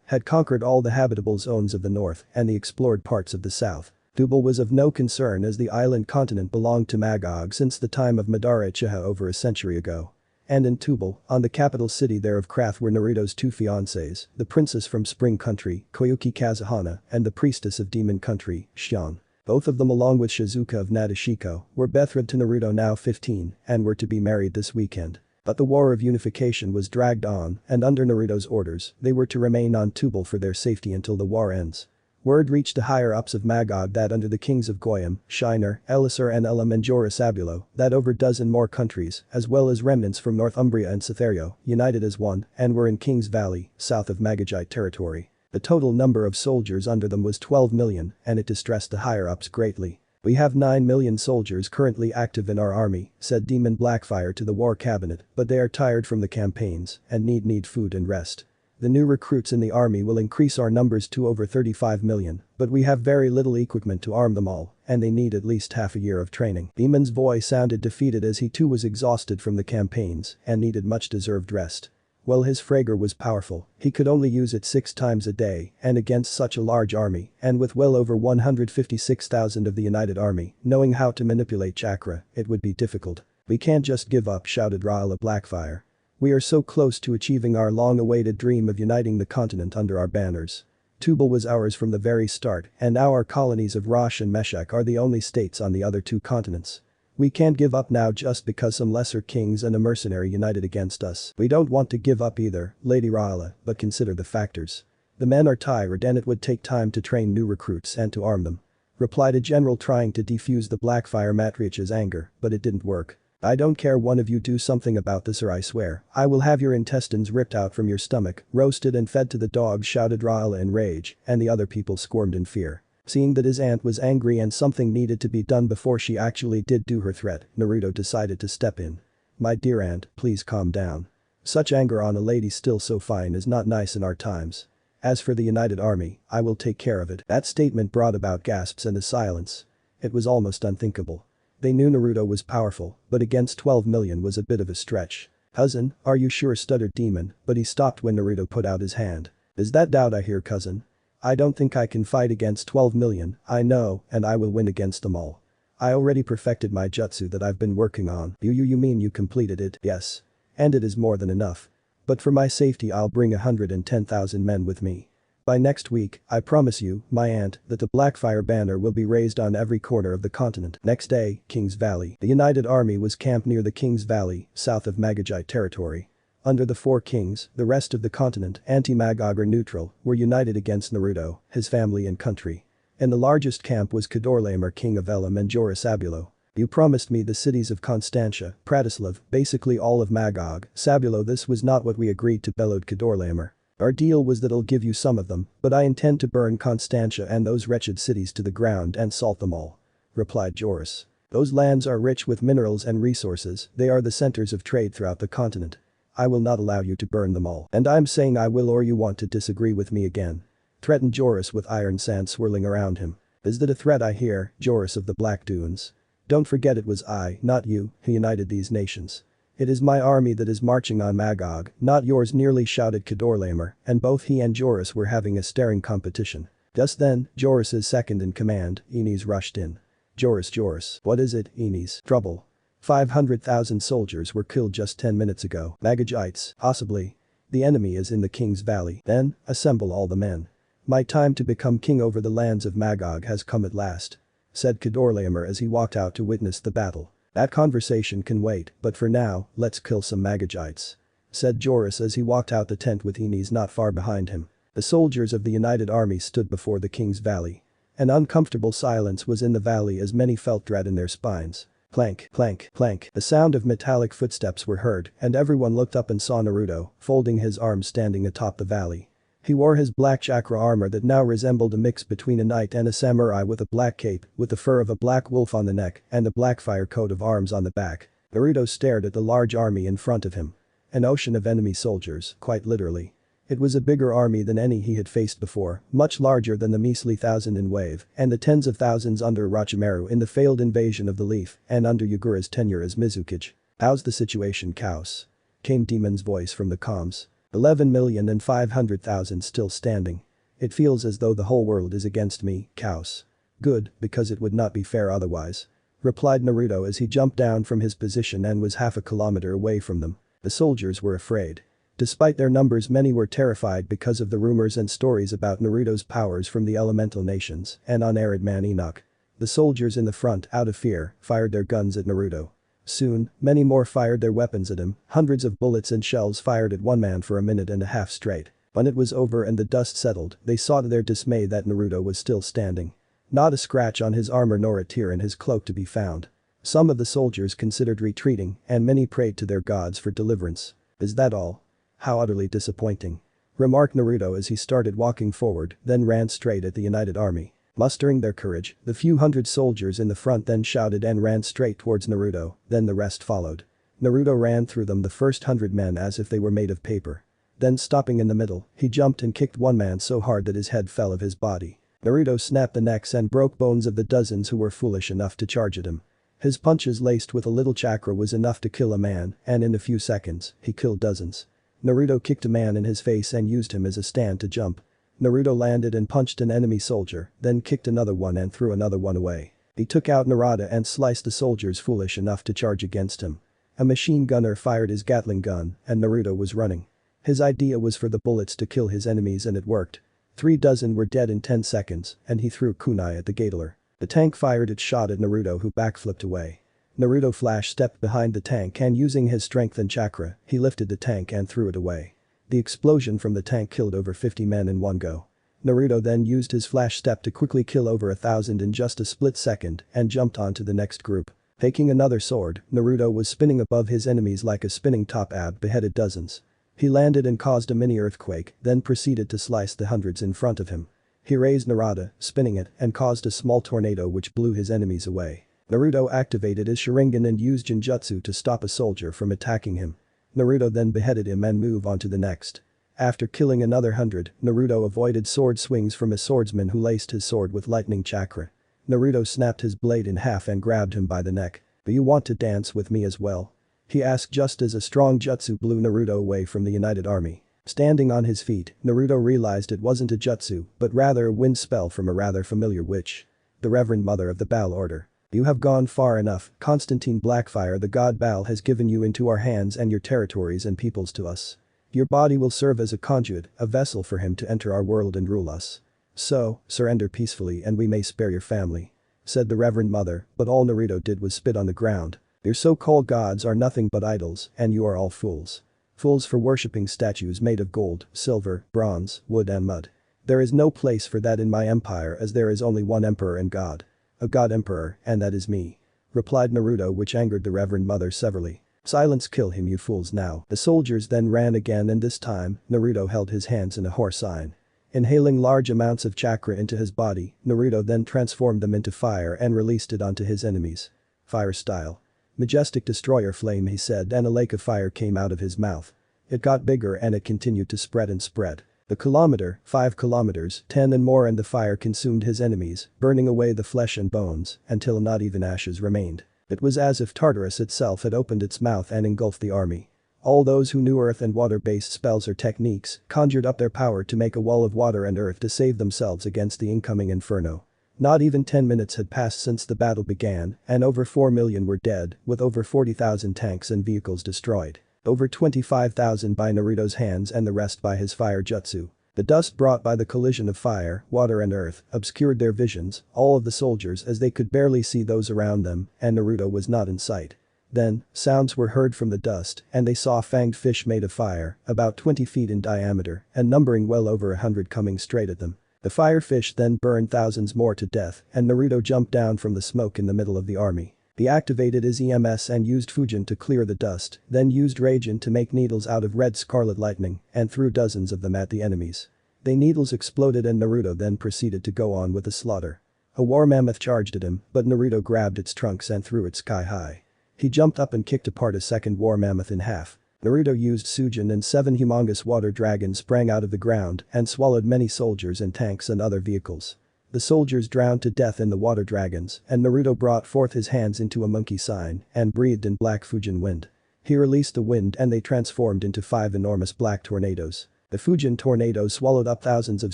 had conquered all the habitable zones of the north and the explored parts of the south. Tubal was of no concern as the island continent belonged to Magog since the time of Madara Uchiha over a century ago. And in Tubal, on the capital city there of Krath were Naruto's 2 fiancées, the princess from Spring Country, Koyuki Kazuhana, and the priestess of Demon Country, Shion. Both of them along with Shizuka of Nadeshiko were betrothed to Naruto now 15 and were to be married this weekend. But the war of unification was dragged on and under Naruto's orders, they were to remain on Tubal for their safety until the war ends. Word reached the higher-ups of Magog that under the kings of Goyim, Shinar, Elisar and Elam and Jorosabulo, that over a dozen more countries, as well as remnants from Northumbria and Cytherio, united as one and were in King's Valley, south of Magagite territory. The total number of soldiers under them was 12 million and it distressed the higher-ups greatly. We have 9 million soldiers currently active in our army, said Demon Blackfire to the war cabinet, but they are tired from the campaigns and need food and rest. The new recruits in the army will increase our numbers to over 35 million, but we have very little equipment to arm them all, and they need at least half a year of training. Demon's voice sounded defeated as he too was exhausted from the campaigns and needed much deserved rest. Well, his fragor was powerful, he could only use it 6 times a day, and against such a large army, and with well over 156,000 of the United Army, knowing how to manipulate chakra, it would be difficult. We can't just give up, shouted Ra'ala Blackfire. We are so close to achieving our long-awaited dream of uniting the continent under our banners. Tubal was ours from the very start, and now our colonies of Rosh and Meshach are the only states on the other 2 continents. We can't give up now just because some lesser kings and a mercenary united against us. We don't want to give up either, Lady Ra'ala, but consider the factors. The men are tired and it would take time to train new recruits and to arm them. Replied a general trying to defuse the Blackfire matriarch's anger, but it didn't work. I don't care, one of you do something about this or I swear, I will have your intestines ripped out from your stomach, roasted and fed to the dogs, shouted Ra'ala in rage, and the other people squirmed in fear. Seeing that his aunt was angry and something needed to be done before she actually did do her threat, Naruto decided to step in. My dear aunt, please calm down. Such anger on a lady still so fine is not nice in our times. As for the United Army, I will take care of it. That statement brought about gasps and a silence. It was almost unthinkable. They knew Naruto was powerful, but against 12 million was a bit of a stretch. Cousin, are you sure, stuttered Demon, but he stopped when Naruto put out his hand. Is that doubt I hear, cousin? I don't think I can fight against 12 million, I know, and I will win against them all. I already perfected my jutsu that I've been working on. You mean you completed it? Yes. And it is more than enough. But for my safety I'll bring 110,000 men with me. By next week, I promise you, my aunt, that the Blackfire banner will be raised on every corner of the continent. Next day, King's Valley. The United Army was camped near the King's Valley, south of Magogite territory. Under the 4 kings, the rest of the continent, anti-Magog or neutral, were united against Naruto, his family and country. In the largest camp was Kedorlaomer, king of Elam, and Joris Abulo. You promised me the cities of Constantia, Pratislav, basically all of Magog, Sabulo. This was not what we agreed to, bellowed Kedorlaomer. Our deal was that I'll give you some of them, but I intend to burn Constantia and those wretched cities to the ground and salt them all. Replied Joris. Those lands are rich with minerals and resources, they are the centers of trade throughout the continent. I will not allow you to burn them all. And I'm saying I will, or you want to disagree with me again. Threatened Joris with iron sand swirling around him. Is that a threat I hear, Joris of the Black Dunes? Don't forget it was I, not you, who united these nations. It is my army that is marching on Magog, not yours, nearly shouted Kedorlaomer, and both he and Joris were having a staring competition. Just then, Joris's second in command, Enes, rushed in. Joris, what is it, Enes? Trouble. 500,000 soldiers were killed just 10 minutes ago. Magogites, possibly. The enemy is in the King's Valley. Then, assemble all the men. My time to become king over the lands of Magog has come at last. Said Kedorlaomer as he walked out to witness the battle. That conversation can wait, but for now, let's kill some Magogites. Said Joris as he walked out the tent with Enes not far behind him. The soldiers of the United Army stood before the King's Valley. An uncomfortable silence was in the valley as many felt dread in their spines. Clank, clank, clank. The sound of metallic footsteps were heard, and everyone looked up and saw Naruto, folding his arms, standing atop the valley. He wore his black chakra armor that now resembled a mix between a knight and a samurai, with a black cape, with the fur of a black wolf on the neck, and a Blackfire coat of arms on the back. Naruto stared at the large army in front of him. An ocean of enemy soldiers, quite literally. It was a bigger army than any he had faced before, much larger than the measly 1,000 in Wave, and the tens of thousands under Orochimaru in the failed invasion of the Leaf, and under Yagura's tenure as Mizukage. How's the situation, Chaos? Came Demon's voice from the comms. 11,500,000 still standing. It feels as though the whole world is against me, Chaos. Good, because it would not be fair otherwise. Replied Naruto as he jumped down from his position and was half a kilometer away from them. The soldiers were afraid. Despite their numbers, many were terrified because of the rumors and stories about Naruto's powers from the elemental nations and unarid man Enoch. The soldiers in the front, out of fear, fired their guns at Naruto. Soon, many more fired their weapons at him, hundreds of bullets and shells fired at one man for a minute and a half straight. When it was over and the dust settled, they saw to their dismay that Naruto was still standing. Not a scratch on his armor nor a tear in his cloak to be found. Some of the soldiers considered retreating, and many prayed to their gods for deliverance. Is that all? How utterly disappointing. Remarked Naruto as he started walking forward, then ran straight at the United Army. Mustering their courage, the few hundred soldiers in the front then shouted and ran straight towards Naruto, then the rest followed. Naruto ran through them, the first 100 men, as if they were made of paper. Then stopping in the middle, he jumped and kicked one man so hard that his head fell of his body. Naruto snapped the necks and broke bones of the dozens who were foolish enough to charge at him. His punches laced with a little chakra was enough to kill a man, and in a few seconds, he killed dozens. Naruto kicked a man in his face and used him as a stand to jump. Naruto landed and punched an enemy soldier, then kicked another one and threw another one away. He took out Naruto and sliced the soldiers foolish enough to charge against him. A machine gunner fired his Gatling gun, and Naruto was running. His idea was for the bullets to kill his enemies and it worked. 3 dozen were dead in 10 seconds, and he threw kunai at the gatler. The tank fired its shot at Naruto who backflipped away. Naruto flash-stepped behind the tank and using his strength and chakra, he lifted the tank and threw it away. The explosion from the tank killed over 50 men in one go. Naruto then used his flash step to quickly kill over 1,000 in just a split second and jumped onto the next group. Taking another sword, Naruto was spinning above his enemies like a spinning top ab beheaded dozens. He landed and caused a mini earthquake, then proceeded to slice the hundreds in front of him. He raised Naruto, spinning it, and caused a small tornado which blew his enemies away. Naruto activated his Sharingan and used Genjutsu to stop a soldier from attacking him. Naruto then beheaded him and moved on to the next. After killing another 100, Naruto avoided sword swings from a swordsman who laced his sword with lightning chakra. Naruto snapped his blade in half and grabbed him by the neck. "Do you want to dance with me as well?" he asked just as a strong jutsu blew Naruto away from the united army. Standing on his feet, Naruto realized it wasn't a jutsu, but rather a wind spell from a rather familiar witch. The Reverend Mother of the Baal Order. "You have gone far enough, Constantine Blackfire. The god Baal has given you into our hands and your territories and peoples to us. Your body will serve as a conduit, a vessel for him to enter our world and rule us. So, surrender peacefully and we may spare your family," said the Reverend Mother, but all Naruto did was spit on the ground. "Your so-called gods are nothing but idols, and you are all fools. Fools for worshipping statues made of gold, silver, bronze, wood and mud. There is no place for that in my empire as there is only one emperor and god. A god emperor, and that is me," replied Naruto, which angered the Reverend Mother severely. "Silence, kill him you fools now." The soldiers then ran again and this time, Naruto held his hands in a horse sign. Inhaling large amounts of chakra into his body, Naruto then transformed them into fire and released it onto his enemies. "Fire style. Majestic destroyer flame," he said, and a lake of fire came out of his mouth. It got bigger and it continued to spread and spread. The kilometer, 5 kilometers, 10 and more, and the fire consumed his enemies, burning away the flesh and bones until not even ashes remained. It was as if Tartarus itself had opened its mouth and engulfed the army. All those who knew earth and water-based spells or techniques conjured up their power to make a wall of water and earth to save themselves against the incoming inferno. Not even 10 minutes had passed since the battle began, and over 4 million were dead, with over 40,000 tanks and vehicles destroyed. Over 25,000 by Naruto's hands and the rest by his fire jutsu. The dust brought by the collision of fire, water and earth obscured their visions, all of the soldiers, as they could barely see those around them, and Naruto was not in sight. Then, sounds were heard from the dust, and they saw fanged fish made of fire, about 20 feet in diameter, and numbering well over 100 coming straight at them. The fire fish then burned thousands more to death, and Naruto jumped down from the smoke in the middle of the army. He activated his EMS and used Fujin to clear the dust, then used Raijin to make needles out of red scarlet lightning and threw dozens of them at the enemies. The needles exploded and Naruto then proceeded to go on with the slaughter. A war mammoth charged at him, but Naruto grabbed its trunks and threw it sky high. He jumped up and kicked apart a second war mammoth in half. Naruto used Sujin and 7 humongous water dragons sprang out of the ground and swallowed many soldiers and tanks and other vehicles. The soldiers drowned to death in the water dragons, and Naruto brought forth his hands into a monkey sign and breathed in black Fujin wind. He released the wind and they transformed into 5 enormous black tornadoes. The Fujin tornado swallowed up thousands of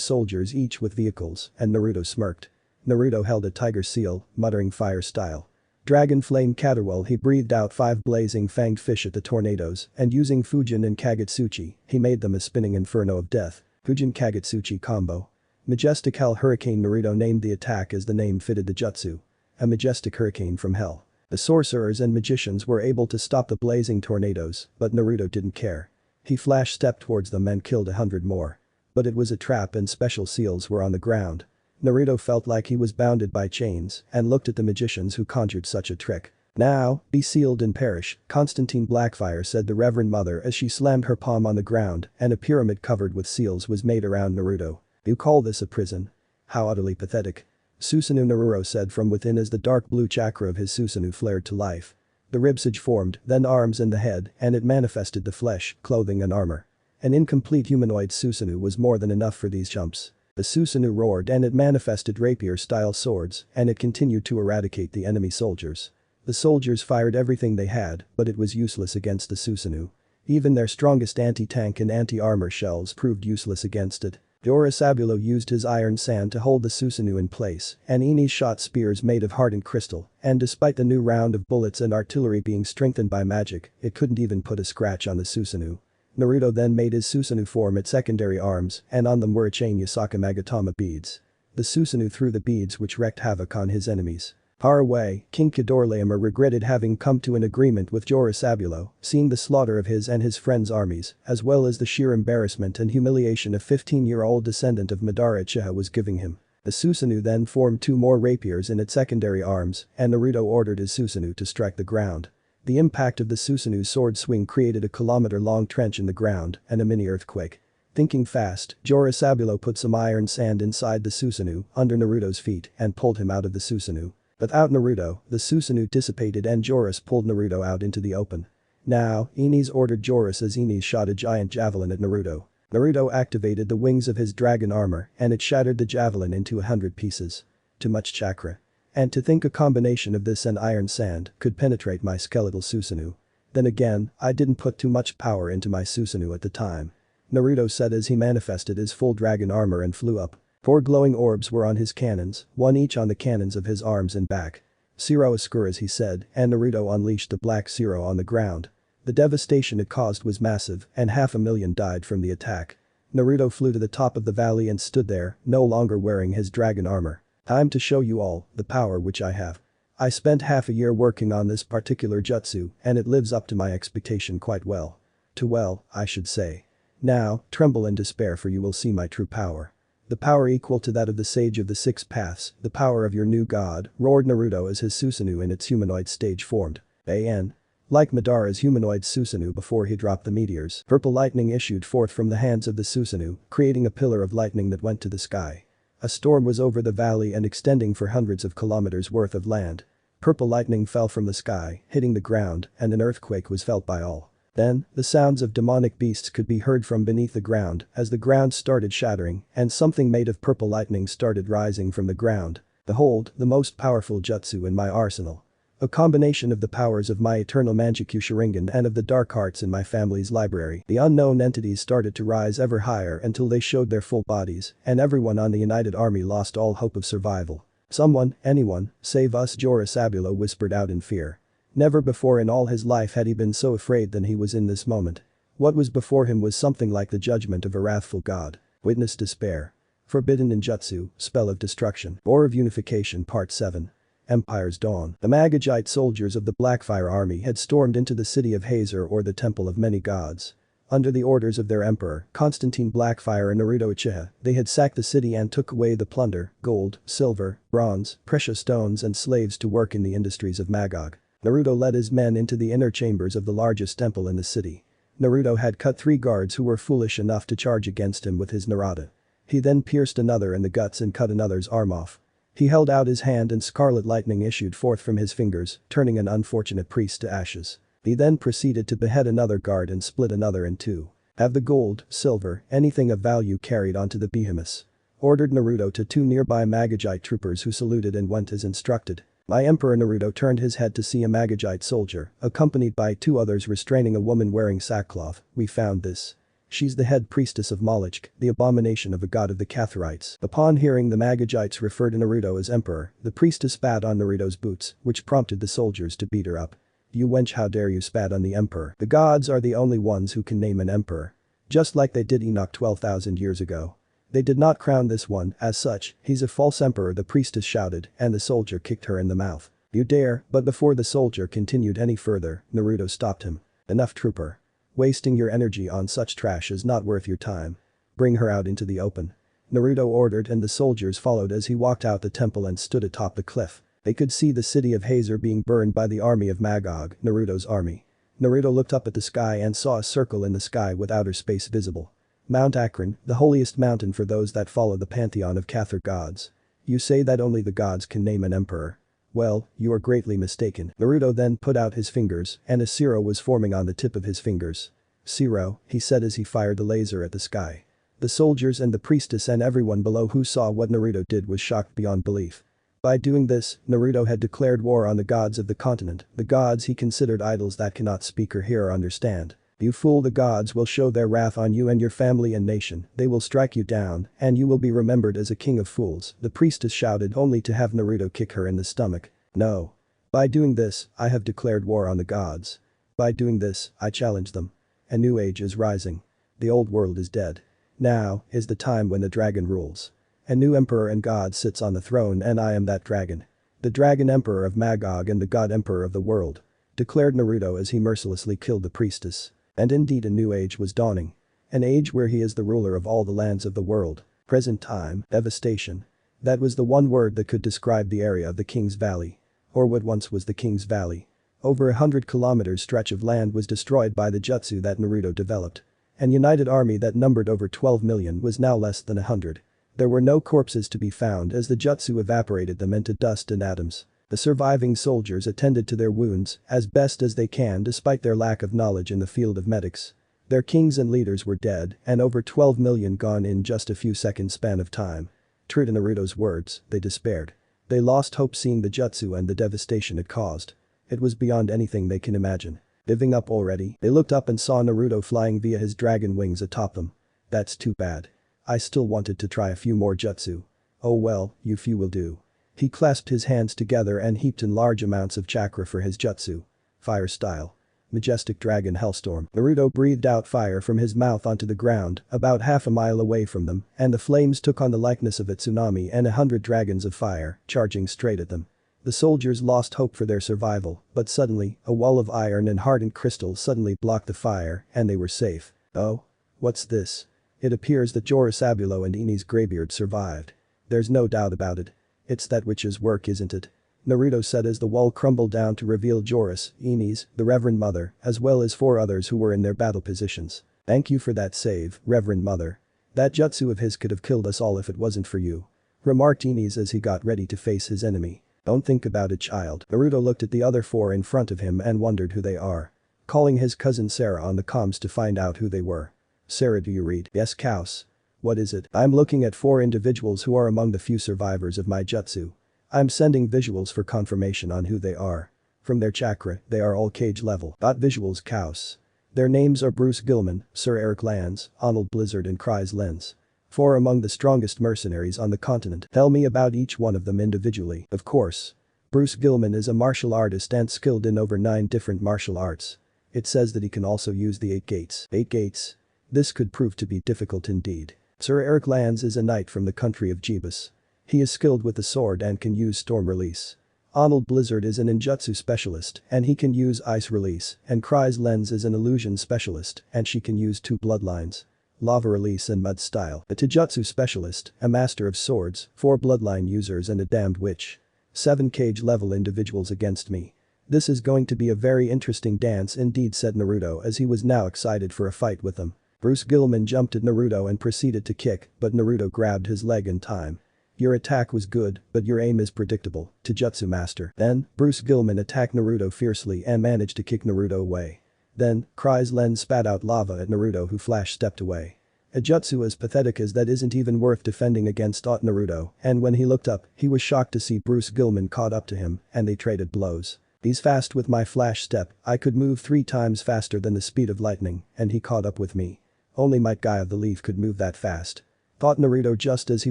soldiers each with vehicles, and Naruto smirked. Naruto held a tiger seal, muttering fire style. Dragon flame caterwaul, he breathed out 5 blazing fanged fish at the tornadoes, and using Fujin and Kagetsuchi, he made them a spinning inferno of death. Fujin Kagetsuchi combo. Majestic Hell Hurricane. Naruto named the attack as the name fitted the jutsu. A majestic hurricane from hell. The sorcerers and magicians were able to stop the blazing tornadoes, but Naruto didn't care. He flash-stepped towards them and killed 100 more. But it was a trap and special seals were on the ground. Naruto felt like he was bounded by chains and looked at the magicians who conjured such a trick. "Now, be sealed and perish, Constantine Blackfire," said the Reverend Mother as she slammed her palm on the ground and a pyramid covered with seals was made around Naruto. "You call this a prison? How utterly pathetic." Susanoo, Naruto said from within as the dark blue chakra of his Susanoo flared to life. The ribsage formed, then arms and the head, and it manifested the flesh, clothing and armor. An incomplete humanoid Susanoo was more than enough for these jumps. The Susanoo roared and it manifested rapier-style swords, and it continued to eradicate the enemy soldiers. The soldiers fired everything they had, but it was useless against the Susanoo. Even their strongest anti-tank and anti-armor shells proved useless against it. Sabulo used his iron sand to hold the Susanoo in place, and Ines shot spears made of hardened crystal, and despite the new round of bullets and artillery being strengthened by magic, it couldn't even put a scratch on the Susanoo. Naruto then made his Susanoo form its secondary arms, and on them were a chain Yasaka Magatama beads. The Susanoo threw the beads which wreaked havoc on his enemies. Far away, King Chidorlaomer regretted having come to an agreement with Sabulo, seeing the slaughter of his and his friends' armies, as well as the sheer embarrassment and humiliation a 15-year-old descendant of Madara Uchiha was giving him. The Susanoo then formed 2 more rapiers in its secondary arms, and Naruto ordered his Susanoo to strike the ground. The impact of the Susanoo's sword swing created a kilometer-long trench in the ground and a mini-earthquake. Thinking fast, Sabulo put some iron sand inside the Susanoo, under Naruto's feet, and pulled him out of the Susanoo. Without Naruto, the Susanoo dissipated and Joris pulled Naruto out into the open. Now, Ines ordered Joris as Ines shot a giant javelin at Naruto. Naruto activated the wings of his dragon armor and it shattered the javelin into 100 pieces. Too much chakra. And to think a combination of this and iron sand could penetrate my skeletal Susanoo. Then again, I didn't put too much power into my Susanoo at the time. Naruto said as he manifested his full dragon armor and flew up. 4 glowing orbs were on his cannons, 1 each on the cannons of his arms and back. Zero Ascuras he said, and Naruto unleashed the black zero on the ground. The devastation it caused was massive, and 500,000 died from the attack. Naruto flew to the top of the valley and stood there, no longer wearing his dragon armor. Time to show you all the power which I have. I spent half a year working on this particular jutsu, and it lives up to my expectation quite well. Too well, I should say. Now, tremble in despair for you will see my true power. The power equal to that of the Sage of the Six Paths, the power of your new god, roared Naruto as his Susanoo in its humanoid stage formed. A.N. Like Madara's humanoid Susanoo before he dropped the meteors, purple lightning issued forth from the hands of the Susanoo, creating a pillar of lightning that went to the sky. A storm was over the valley and extending for hundreds of kilometers worth of land. Purple lightning fell from the sky, hitting the ground, and an earthquake was felt by all. Then, the sounds of demonic beasts could be heard from beneath the ground as the ground started shattering and something made of purple lightning started rising from the ground. Behold, the most powerful jutsu in my arsenal. A combination of the powers of my eternal Manjikyu Sharingan and of the dark arts in my family's library. The unknown entities started to rise ever higher until they showed their full bodies, and everyone on the United Army lost all hope of survival. Someone, anyone, save us, Sabulo whispered out in fear. Never before in all his life had he been so afraid than he was in this moment. What was before him was something like the judgment of a wrathful god. Witness despair. Forbidden ninjutsu, spell of destruction. War of Unification Part 7. Empire's Dawn. The Magagite soldiers of the Blackfire army had stormed into the city of Hazor or the Temple of Many Gods. Under the orders of their emperor, Constantine Blackfire and Naruto Uchiha, they had sacked the city and took away the plunder, gold, silver, bronze, precious stones and slaves to work in the industries of Magog. Naruto led his men into the inner chambers of the largest temple in the city. Naruto had cut 3 guards who were foolish enough to charge against him with his Narada. He then pierced another in the guts and cut another's arm off. He held out his hand and scarlet lightning issued forth from his fingers, turning an unfortunate priest to ashes. He then proceeded to behead another guard and split another in 2. Have the gold, silver, anything of value carried onto the behemoths. Ordered Naruto to 2 nearby Magagite troopers who saluted and went as instructed. My Emperor Naruto turned his head to see a Magagite soldier, accompanied by 2 others restraining a woman wearing sackcloth. We found this. She's the head priestess of Moloch, the abomination of a god of the Catharites. Upon hearing the Magagites refer to Naruto as emperor, the priestess spat on Naruto's boots, which prompted the soldiers to beat her up. You wench, how dare you spat on the emperor? The gods are the only ones who can name an emperor. Just like they did Enoch 12,000 years ago. They did not crown this one, as such, he's a false emperor, the priestess shouted, and the soldier kicked her in the mouth. You dare, but before the soldier continued any further, Naruto stopped him. Enough, trooper. Wasting your energy on such trash is not worth your time. Bring her out into the open. Naruto ordered and the soldiers followed as he walked out the temple and stood atop the cliff. They could see the city of Hazor being burned by the army of Magog, Naruto's army. Naruto looked up at the sky and saw a circle in the sky with outer space visible. Mount Akron, the holiest mountain for those that follow the pantheon of Cathar gods. You say that only the gods can name an emperor. Well, you are greatly mistaken. Naruto then put out his fingers and a zero was forming on the tip of his fingers. Zero, he said as he fired the laser at the sky. The soldiers and the priestess and everyone below who saw what Naruto did was shocked beyond belief. By doing this, Naruto had declared war on the gods of the continent, the gods he considered idols that cannot speak or hear or understand. "You fool, the gods will show their wrath on you and your family and nation, they will strike you down, and you will be remembered as a king of fools," the priestess shouted only to have Naruto kick her in the stomach. "No. By doing this, I have declared war on the gods. By doing this, I challenge them. A new age is rising. The old world is dead. Now is the time when the dragon rules. A new emperor and god sits on the throne and I am that dragon. The dragon emperor of Magog and the god emperor of the world," declared Naruto as he mercilessly killed the priestess. And indeed a new age was dawning. An age where he is the ruler of all the lands of the world. Present time, devastation. That was the one word that could describe the area of the King's Valley. Or what once was the King's Valley. Over 100 kilometers stretch of land was destroyed by the jutsu that Naruto developed. An united army that numbered over 12 million was now less than 100. There were no corpses to be found as the jutsu evaporated them into dust and atoms. The surviving soldiers attended to their wounds as best as they can despite their lack of knowledge in the field of medics. Their kings and leaders were dead and over 12 million gone in just a few seconds span of time. True to Naruto's words, they despaired. They lost hope seeing the jutsu and the devastation it caused. It was beyond anything they can imagine. Giving up already, they looked up and saw Naruto flying via his dragon wings atop them. That's too bad. I still wanted to try a few more jutsu. Oh well, you few will do. He clasped his hands together and heaped in large amounts of chakra for his jutsu. Fire style. Majestic Dragon Hellstorm. Naruto breathed out fire from his mouth onto the ground, about half a mile away from them, and the flames took on the likeness of a tsunami and 100 dragons of fire, charging straight at them. The soldiers lost hope for their survival, but suddenly, a wall of iron and hardened crystal suddenly blocked the fire, and they were safe. Oh? What's this? It appears that Joris Abulo and Ini's Greybeard survived. There's no doubt about it. It's that witch's work, isn't it? Naruto said as the wall crumbled down to reveal Joris, Ines, the Reverend Mother, as well as 4 others who were in their battle positions. "Thank you for that save, Reverend Mother. That jutsu of his could have killed us all if it wasn't for you," remarked Ines as he got ready to face his enemy. "Don't think about it, child." Naruto looked at the other 4 in front of him and wondered who they are. Calling his cousin Sarah on the comms to find out who they were. "Sarah, do you read?" "Yes, Kaus. What is it?" "I'm looking at 4 individuals who are among the few survivors of my jutsu. I'm sending visuals for confirmation on who they are. From their chakra, they are all cage level. Got visuals, Kaus. Their names are Bruce Gilman, Sir Eric Lanz, Arnold Blizzard and Kryze Lenz. 4 among the strongest mercenaries on the continent. Tell me about each one of them individually." "Of course. Bruce Gilman is a martial artist and skilled in over 9 different martial arts. It says that he can also use the 8 gates." 8 gates? This could prove to be difficult indeed. Sir Eric Lanz is a knight from the country of Jeebus. He is skilled with the sword and can use storm release. Arnold Blizzard is an ninjutsu specialist and he can use ice release, and Kryze Lenz is an illusion specialist and she can use 2 bloodlines. Lava release and mud style. A taijutsu specialist, a master of swords, 4 bloodline users and a damned witch. 7 cage level individuals against me. This is going to be a very interesting dance indeed, said Naruto as he was now excited for a fight with them. Bruce Gilman jumped at Naruto and proceeded to kick, but Naruto grabbed his leg in time. "Your attack was good, but your aim is predictable, taijutsu master." Then, Bruce Gilman attacked Naruto fiercely and managed to kick Naruto away. Then, Kryze Lenz spat out lava at Naruto who flash-stepped away. A jutsu as pathetic as that isn't even worth defending against, thought Naruto, and when he looked up, he was shocked to see Bruce Gilman caught up to him, and they traded blows. "He's fast with my flash step, I could move 3 times faster than the speed of lightning, and he caught up with me. Only Might Guy of the Leaf could move that fast," thought Naruto just as he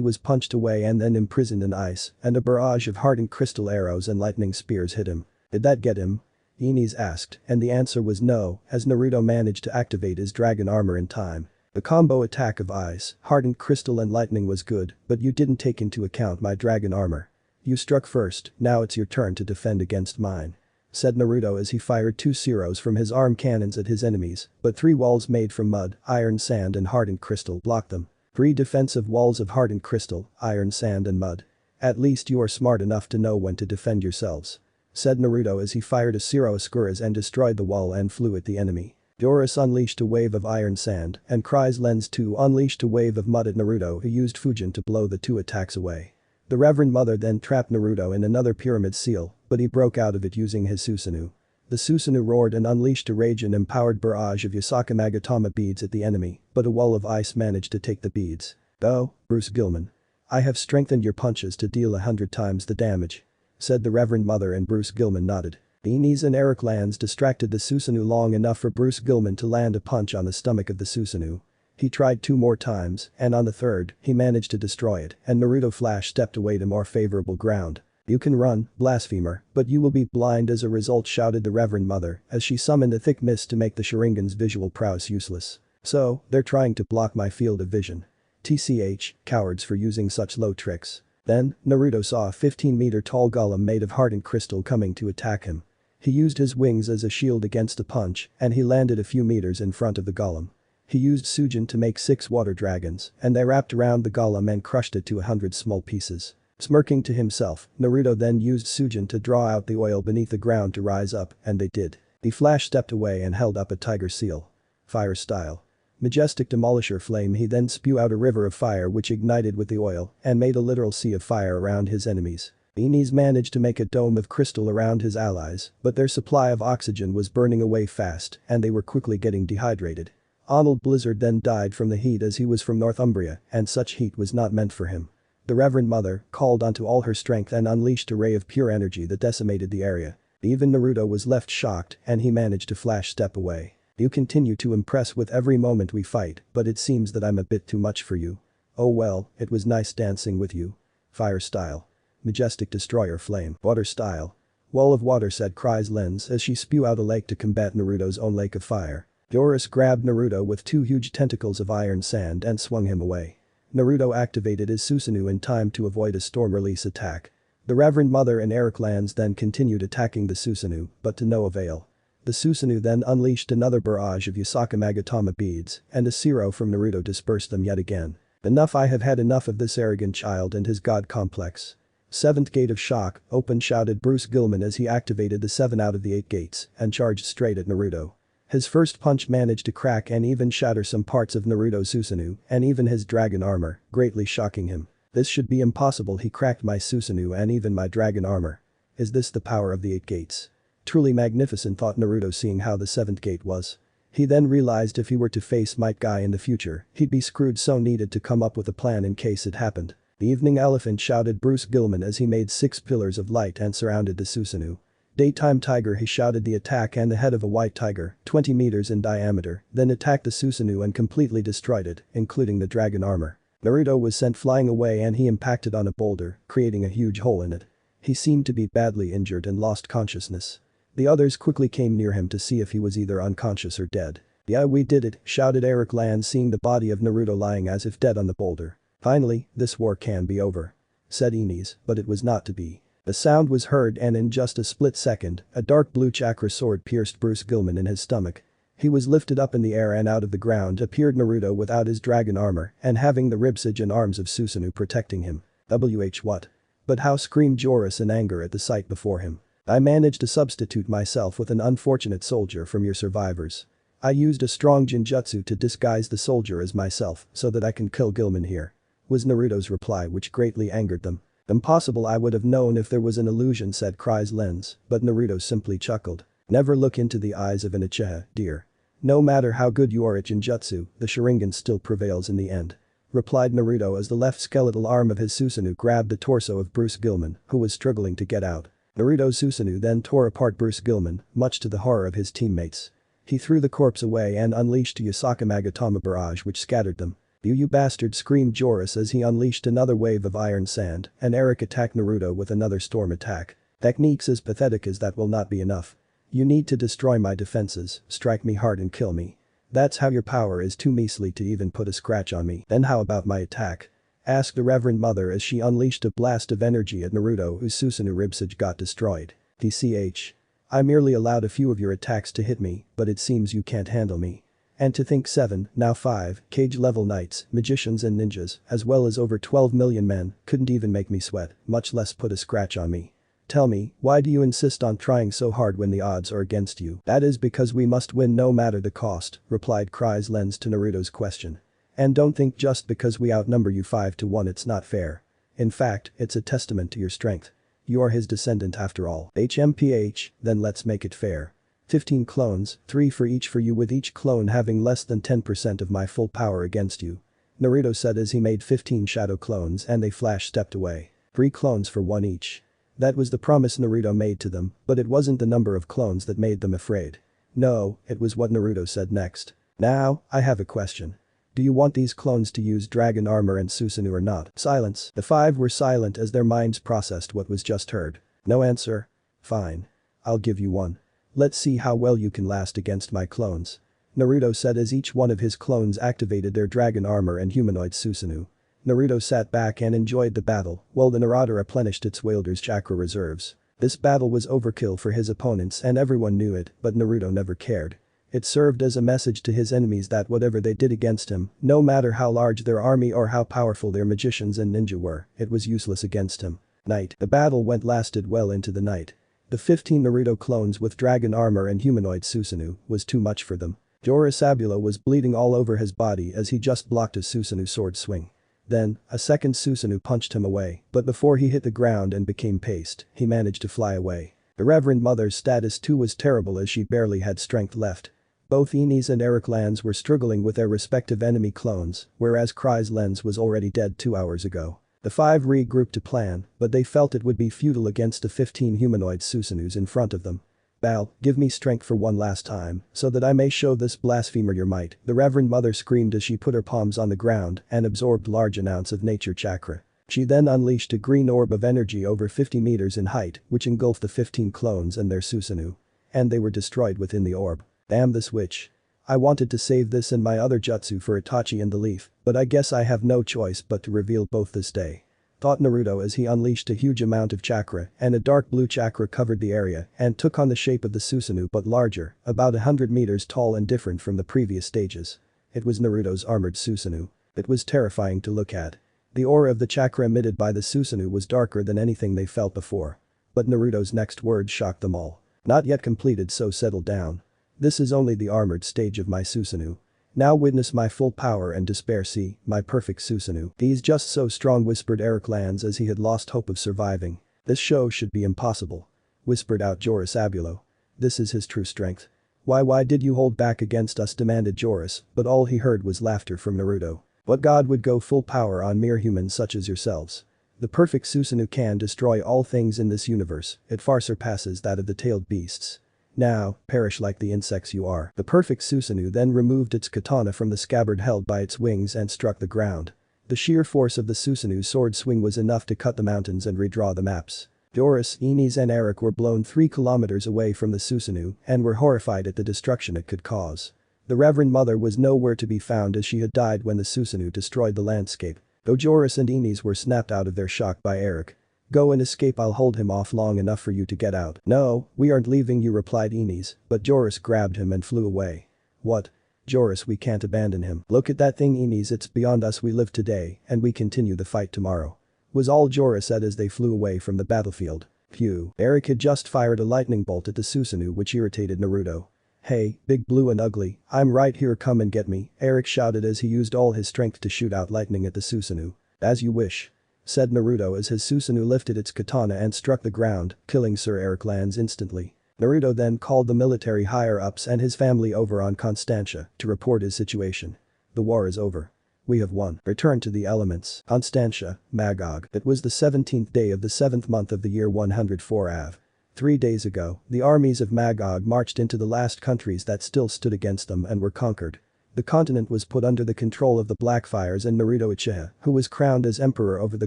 was punched away and then imprisoned in ice, and a barrage of hardened crystal arrows and lightning spears hit him. "Did that get him?" Ines asked, and the answer was no, as Naruto managed to activate his dragon armor in time. The combo attack of ice, hardened crystal and lightning was good, but you didn't take into account my dragon armor. You struck first, now it's your turn to defend against mine," said Naruto as he fired 2 zeros from his arm cannons at his enemies, but 3 walls made from mud, iron sand and hardened crystal blocked them. 3 defensive walls of hardened crystal, iron sand and mud. "At least you are smart enough to know when to defend yourselves," said Naruto as he fired a Zero Ascuras and destroyed the wall and flew at the enemy. Joris unleashed a wave of iron sand, and Kryze Lenz too unleashed a wave of mud at Naruto who used Fujin to blow the 2 attacks away. The Reverend Mother then trapped Naruto in another pyramid seal, but he broke out of it using his Susanoo. The Susanoo roared and unleashed a rage and empowered barrage of Yasaka Magatama beads at the enemy, but a wall of ice managed to take the beads. "Oh, Bruce Gilman. I have strengthened your punches to deal 100 times the damage," said the Reverend Mother and Bruce Gilman nodded. Ines and Eric Lands distracted the Susanoo long enough for Bruce Gilman to land a punch on the stomach of the Susanoo. He tried 2 more times, and on the third, he managed to destroy it, and Naruto Flash stepped away to more favorable ground. "You can run, blasphemer, but you will be blind as a result," shouted the Reverend Mother as she summoned a thick mist to make the Sharingan's visual prowess useless. "So, they're trying to block my field of vision. TCH, cowards for using such low tricks." Then, Naruto saw a 15-meter-tall golem made of hardened crystal coming to attack him. He used his wings as a shield against the punch, and he landed a few meters in front of the golem. He used Sujin to make 6 water dragons, and they wrapped around the golem and crushed it to 100 small pieces. Smirking to himself, Naruto then used Sujin to draw out the oil beneath the ground to rise up, and they did. The Flash stepped away and held up a tiger seal. Fire style. Majestic demolisher flame. He then spew out a river of fire which ignited with the oil and made a literal sea of fire around his enemies. Ines managed to make a dome of crystal around his allies, but their supply of oxygen was burning away fast and they were quickly getting dehydrated. Arnold Blizzard then died from the heat as he was from Northumbria and such heat was not meant for him. The Reverend Mother called onto all her strength and unleashed a ray of pure energy that decimated the area. Even Naruto was left shocked and he managed to flash step away. "You continue to impress with every moment we fight, but it seems that I'm a bit too much for you. Oh well, it was nice dancing with you." Fire style. Majestic destroyer flame. Water style. Wall of water, said Cries Lens as she spew out a lake to combat Naruto's own lake of fire. Doris grabbed Naruto with 2 huge tentacles of iron sand and swung him away. Naruto activated his Susanoo in time to avoid a storm release attack. The Reverend Mother and Eric Lands then continued attacking the Susanoo, but to no avail. The Susanoo then unleashed another barrage of Uchihamadara beads, and a Zero from Naruto dispersed them yet again. "Enough, I have had enough of this arrogant child and his god complex." "7th gate of shock, open," shouted Bruce Gilman as he activated the 7 out of the 8 gates and charged straight at Naruto. His first punch managed to crack and even shatter some parts of Naruto's Susanoo and even his dragon armor, greatly shocking him. "This should be impossible, he cracked my Susanoo and even my dragon armor. Is this the power of the 8 gates? Truly magnificent," thought Naruto, seeing how the 7th gate was. He then realized if he were to face Might Guy in the future, he'd be screwed, so needed to come up with a plan in case it happened. "The evening elephant," shouted Bruce Gilman as he made 6 pillars of light and surrounded the Susanoo. "Daytime tiger," he shouted the attack and the head of a white tiger, 20 meters in diameter, then attacked the Susanoo and completely destroyed it, including the dragon armor. Naruto was sent flying away and he impacted on a boulder, creating a huge hole in it. He seemed to be badly injured and lost consciousness. The others quickly came near him to see if he was either unconscious or dead. "Yeah, we did it," shouted Eric Land, seeing the body of Naruto lying as if dead on the boulder. "Finally, this war can be over," said Ines, but it was not to be. The sound was heard and in just a split second, a dark blue chakra sword pierced Bruce Gilman in his stomach. He was lifted up in the air and out of the ground appeared Naruto without his dragon armor and having the ribsage and arms of Susanoo protecting him. What? "But how," screamed Joris in anger at the sight before him. "I managed to substitute myself with an unfortunate soldier from your survivors. I used a strong jinjutsu to disguise the soldier as myself so that I can kill Gilman here," was Naruto's reply, which greatly angered them. "Impossible, I would have known if there was an illusion," said Cries Lens, but Naruto simply chuckled. "Never look into the eyes of an Uchiha, dear. No matter how good you are at jinjutsu, the Sharingan still prevails in the end," replied Naruto as the left skeletal arm of his Susanoo grabbed the torso of Bruce Gilman, who was struggling to get out. Naruto's Susanoo then tore apart Bruce Gilman, much to the horror of his teammates. He threw the corpse away and unleashed a Uchihamadara barrage which scattered them. You bastard," screamed Joris as he unleashed another wave of iron sand and Eric attacked Naruto with another storm attack. "Techniques as pathetic as that will not be enough. You need to destroy my defenses, strike me hard and kill me. That's how your power is too measly to even put a scratch on me. Then how about my attack?" asked the Reverend Mother as she unleashed a blast of energy at Naruto, whose Susanoo ribsage got destroyed. "TCH. I merely allowed a few of your attacks to hit me, but it seems you can't handle me. And to think 7, now 5, cage-level knights, magicians and ninjas, as well as over 12 million men, couldn't even make me sweat, much less put a scratch on me. Tell me, why do you insist on trying so hard when the odds are against you?" "That is because we must win no matter the cost," replied Cries Lens to Naruto's question. "And don't think just because we outnumber you 5-1 it's not fair. In fact, it's a testament to your strength. You are his descendant after all." "HMPH, then let's make it fair. 15 clones, 3 for each for you, with each clone having less than 10% of my full power against you," Naruto said as he made 15 shadow clones and they flash stepped away. 3 clones for 1 each. That was the promise Naruto made to them, but it wasn't the number of clones that made them afraid. No, it was what Naruto said next. Now, I have a question. Do you want these clones to use dragon armor and Susanoo or not? Silence. The five were silent as their minds processed what was just heard. No answer? Fine. I'll give you one. Let's see how well you can last against my clones. Naruto said as each one of his clones activated their dragon armor and humanoid Susanoo. Naruto sat back and enjoyed the battle while the Naruto replenished its wielder's chakra reserves. This battle was overkill for his opponents and everyone knew it, but Naruto never cared. It served as a message to his enemies that whatever they did against him, no matter how large their army or how powerful their magicians and ninja were, it was useless against him. Night. The battle lasted well into the night. The 15 Naruto clones with dragon armor and humanoid Susanoo was too much for them. Jorosabulo was bleeding all over his body as he just blocked a Susanoo sword swing. Then, a second Susanoo punched him away, but before he hit the ground and became paste, he managed to fly away. The Reverend Mother's status too was terrible as she barely had strength left. Both Ines and Eric Lanz were struggling with their respective enemy clones, whereas Kry's Lenz was already dead 2 hours ago. The five regrouped to plan, but they felt it would be futile against the 15 humanoid Susanoos in front of them. Bal, give me strength for one last time, so that I may show this blasphemer your might, the Reverend Mother screamed as she put her palms on the ground and absorbed large amounts of nature chakra. She then unleashed a green orb of energy over 50 meters in height, which engulfed the 15 clones and their Susanoo. And they were destroyed within the orb. Damn this witch. I wanted to save this and my other jutsu for Itachi and the leaf, but I guess I have no choice but to reveal both this day. Thought Naruto as he unleashed a huge amount of chakra and a dark blue chakra covered the area and took on the shape of the Susanoo but larger, about 100 meters tall and different from the previous stages. It was Naruto's armored Susanoo. It was terrifying to look at. The aura of the chakra emitted by the Susanoo was darker than anything they felt before. But Naruto's next words shocked them all. Not yet completed, so settle down. This is only the armored stage of my Susanoo. Now witness my full power and despair. See, my perfect Susanoo. He's just so strong, whispered Eric Lanz as he had lost hope of surviving. This show should be impossible. Whispered out Jorosabulo. This is his true strength. Why did you hold back against us, demanded Joris, but all he heard was laughter from Naruto. What god would go full power on mere humans such as yourselves? The perfect Susanoo can destroy all things in this universe, it far surpasses that of the tailed beasts. Now, perish like the insects you are. The perfect Susanoo then removed its katana from the scabbard held by its wings and struck the ground. The sheer force of the Susanoo's sword swing was enough to cut the mountains and redraw the maps. Joris, Ines and Eric were blown 3 kilometers away from the Susanoo and were horrified at the destruction it could cause. The Reverend Mother was nowhere to be found as she had died when the Susanoo destroyed the landscape. Though Joris and Ines were snapped out of their shock by Eric. Go and escape, I'll hold him off long enough for you to get out. No, we aren't leaving you, replied Ines, but Joris grabbed him and flew away. What? Joris, we can't abandon him. Look at that thing, Ines, it's beyond us. We live today and we continue the fight tomorrow. Was all Joris said as they flew away from the battlefield. Phew. Eric had just fired a lightning bolt at the Susanoo, which irritated Naruto. Hey, big blue and ugly, I'm right here, come and get me, Eric shouted as he used all his strength to shoot out lightning at the Susanoo. As you wish. Said Naruto as his Susanoo lifted its katana and struck the ground, killing Sir Eric Lanz instantly. Naruto then called the military higher-ups and his family over on Constantia to report his situation. The war is over. We have won. Return to the elements. Constantia, Magog. It was the 17th day of the 7th month of the year 104 Av. 3 days ago, the armies of Magog marched into the last countries that still stood against them and were conquered. The continent was put under the control of the Blackfires and Naruto Uchiha, who was crowned as emperor over the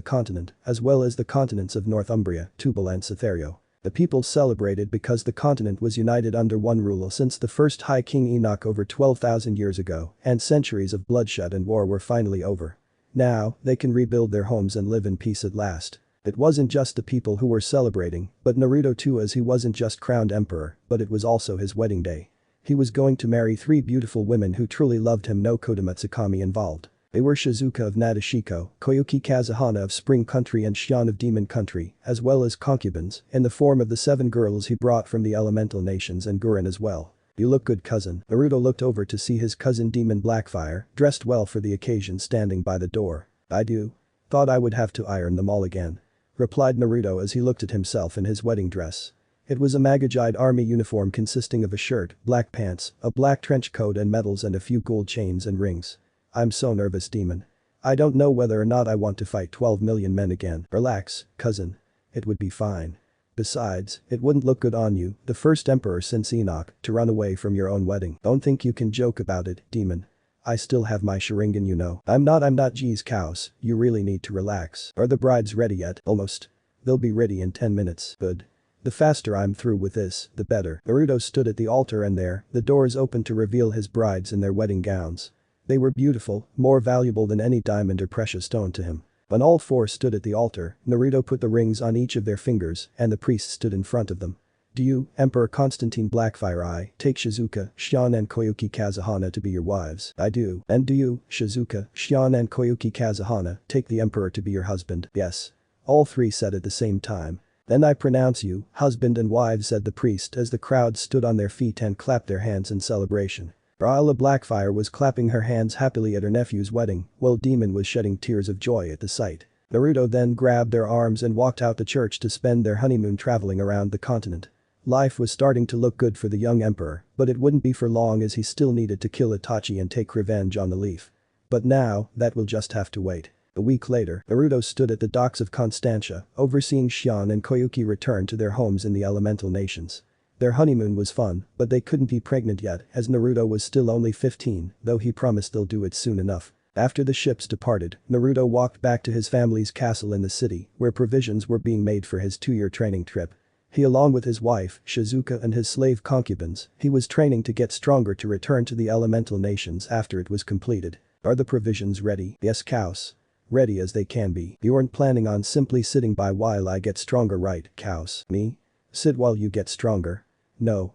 continent, as well as the continents of Northumbria, Tubal and Cytherio. The people celebrated because the continent was united under one ruler since the first High King Enoch over 12,000 years ago, and centuries of bloodshed and war were finally over. Now, they can rebuild their homes and live in peace at last. It wasn't just the people who were celebrating, but Naruto too, as he wasn't just crowned emperor, but it was also his wedding day. He was going to marry 3 beautiful women who truly loved him, no Kodomatsukami involved. They were Shizuka of Nadeshiko, Koyuki Kazuhana of Spring Country and Shion of Demon Country, as well as concubines, in the form of the 7 girls he brought from the elemental nations and Gurren as well. You look good, cousin. Naruto looked over to see his cousin Demon Blackfire, dressed well for the occasion, standing by the door. I do. Thought I would have to iron them all again. Replied Naruto as he looked at himself in his wedding dress. It was a Magogide army uniform consisting of a shirt, black pants, a black trench coat and medals and a few gold chains and rings. I'm so nervous, Demon. I don't know whether or not I want to fight 12 million men again. Relax, cousin. It would be fine. Besides, it wouldn't look good on you, the first emperor since Enoch, to run away from your own wedding. Don't think you can joke about it, demon. I still have my Sharingan you know. I'm not geez cows, you really need to relax. Are the brides ready yet? Almost. They'll be ready in 10 minutes. Good. The faster I'm through with this, the better. Naruto stood at the altar and there, the doors opened to reveal his brides in their wedding gowns. They were beautiful, more valuable than any diamond or precious stone to him. When all four stood at the altar, Naruto put the rings on each of their fingers and the priest stood in front of them. Do you, Emperor Constantine Blackfire Eye, take Shizuka, Shion and Koyuki Kazuhana to be your wives? I do. And do you, Shizuka, Shion and Koyuki Kazuhana, take the Emperor to be your husband? Yes. All three said at the same time. Then I pronounce you, husband and wives, said the priest as the crowd stood on their feet and clapped their hands in celebration. Rayla Blackfire was clapping her hands happily at her nephew's wedding, while Demon was shedding tears of joy at the sight. Naruto then grabbed their arms and walked out the church to spend their honeymoon traveling around the continent. Life was starting to look good for the young emperor, but it wouldn't be for long as he still needed to kill Itachi and take revenge on the Leaf. But now, that will just have to wait. A week later, Naruto stood at the docks of Constantia, overseeing Shion and Koyuki return to their homes in the elemental nations. Their honeymoon was fun, but they couldn't be pregnant yet as Naruto was still only 15, though he promised they'll do it soon enough. After the ships departed, Naruto walked back to his family's castle in the city, where provisions were being made for his 2-year training trip. He along with his wife, Shizuka and his slave concubines, he was training to get stronger to return to the elemental nations after it was completed. Are the provisions ready? Yes, Kaus. Ready as they can be. You aren't planning on simply sitting by while I get stronger, right, Kaus? Me? Sit while you get stronger? No.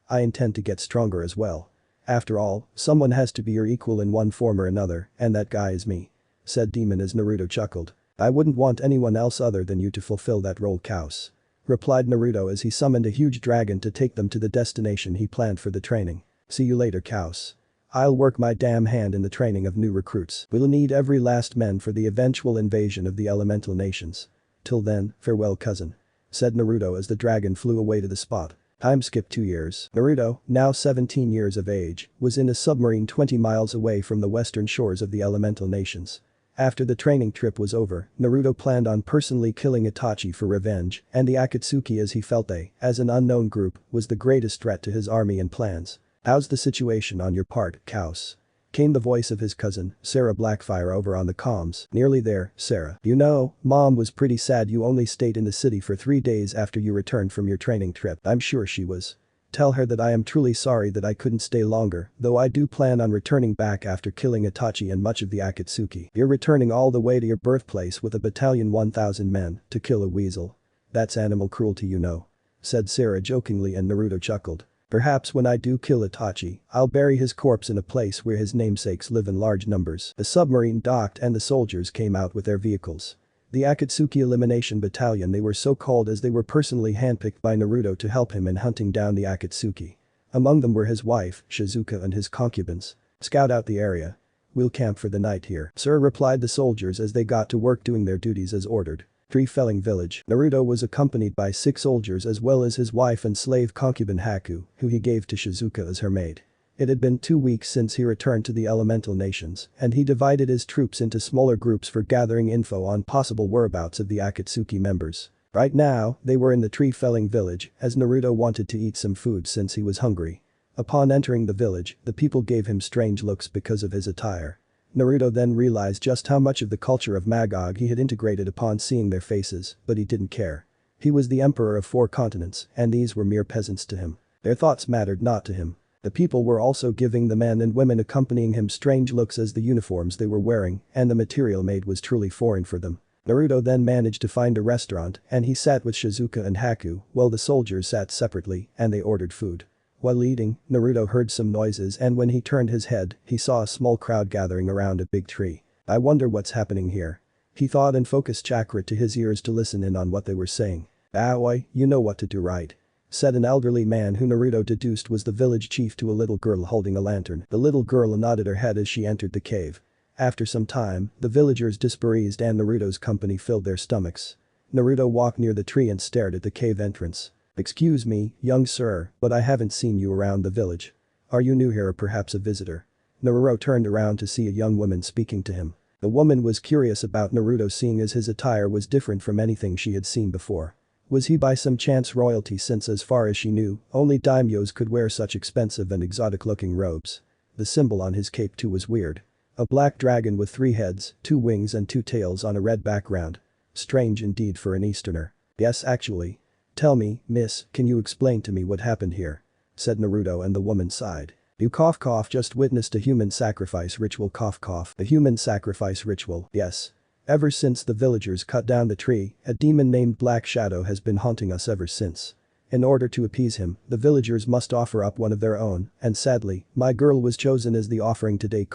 I intend to get stronger as well. After all, someone has to be your equal in one form or another, and that guy is me. Said Demon as Naruto chuckled. I wouldn't want anyone else other than you to fulfill that role, Kaus. Replied Naruto as he summoned a huge dragon to take them to the destination he planned for the training. See you later, Kaus. I'll work my damn hand in the training of new recruits. We'll need every last man for the eventual invasion of the elemental nations. Till then, farewell cousin. Said Naruto as the dragon flew away to the spot. Time skip 2 years. Naruto, now 17 years of age, was in a submarine 20 miles away from the western shores of the elemental nations. After the training trip was over, Naruto planned on personally killing Itachi for revenge, and the Akatsuki as he felt they, as an unknown group, was the greatest threat to his army and plans. How's the situation on your part, Kaus? Came the voice of his cousin, Sarah Blackfire over on the comms. Nearly there, Sarah. You know, Mom was pretty sad you only stayed in the city for 3 days after you returned from your training trip. I'm sure she was. Tell her that I am truly sorry that I couldn't stay longer, though I do plan on returning back after killing Itachi and much of the Akatsuki. You're returning all the way to your birthplace with a battalion 1,000 men to kill a weasel. That's animal cruelty you know. Said Sarah jokingly and Naruto chuckled. Perhaps when I do kill Itachi, I'll bury his corpse in a place where his namesakes live in large numbers. The submarine docked and the soldiers came out with their vehicles. The Akatsuki Elimination Battalion, they were so called as they were personally handpicked by Naruto to help him in hunting down the Akatsuki. Among them were his wife, Shizuka and his concubines. Scout out the area. We'll camp for the night here. Sir, replied the soldiers as they got to work doing their duties as ordered. Tree Felling Village. Naruto was accompanied by 6 soldiers as well as his wife and slave concubine Haku, who he gave to Shizuka as her maid. It had been 2 weeks since he returned to the elemental nations, and he divided his troops into smaller groups for gathering info on possible whereabouts of the Akatsuki members. Right now, they were in the tree felling village, as Naruto wanted to eat some food since he was hungry. Upon entering the village, the people gave him strange looks because of his attire. Naruto then realized just how much of the culture of Magog he had integrated upon seeing their faces, but he didn't care. He was the emperor of 4 continents, and these were mere peasants to him. Their thoughts mattered not to him. The people were also giving the men and women accompanying him strange looks as the uniforms they were wearing and the material made was truly foreign for them. Naruto then managed to find a restaurant and he sat with Shizuka and Haku while the soldiers sat separately and they ordered food. While eating, Naruto heard some noises and when he turned his head, he saw a small crowd gathering around a big tree. I wonder what's happening here. He thought and focused chakra to his ears to listen in on what they were saying. Aoi, you know what to do, right? Said an elderly man who Naruto deduced was the village chief to a little girl holding a lantern. The little girl nodded her head as she entered the cave. After some time, the villagers dispersed and Naruto's company filled their stomachs. Naruto walked near the tree and stared at the cave entrance. Excuse me, young sir, but I haven't seen you around the village. Are you new here or perhaps a visitor? Naruto turned around to see a young woman speaking to him. The woman was curious about Naruto seeing as his attire was different from anything she had seen before. Was he by some chance royalty since as far as she knew, only daimyos could wear such expensive and exotic-looking robes. The symbol on his cape too was weird. A black dragon with 3 heads, 2 wings and 2 tails on a red background. Strange indeed for an Easterner. Yes, actually. Tell me, miss, can you explain to me what happened here? Said Naruto, and the woman sighed. You just witnessed a human sacrifice ritual. A human sacrifice ritual, yes. Ever since the villagers cut down the tree, a demon named Black Shadow has been haunting us ever since. In order to appease him, the villagers must offer up one of their own, and sadly, my girl was chosen as the offering today.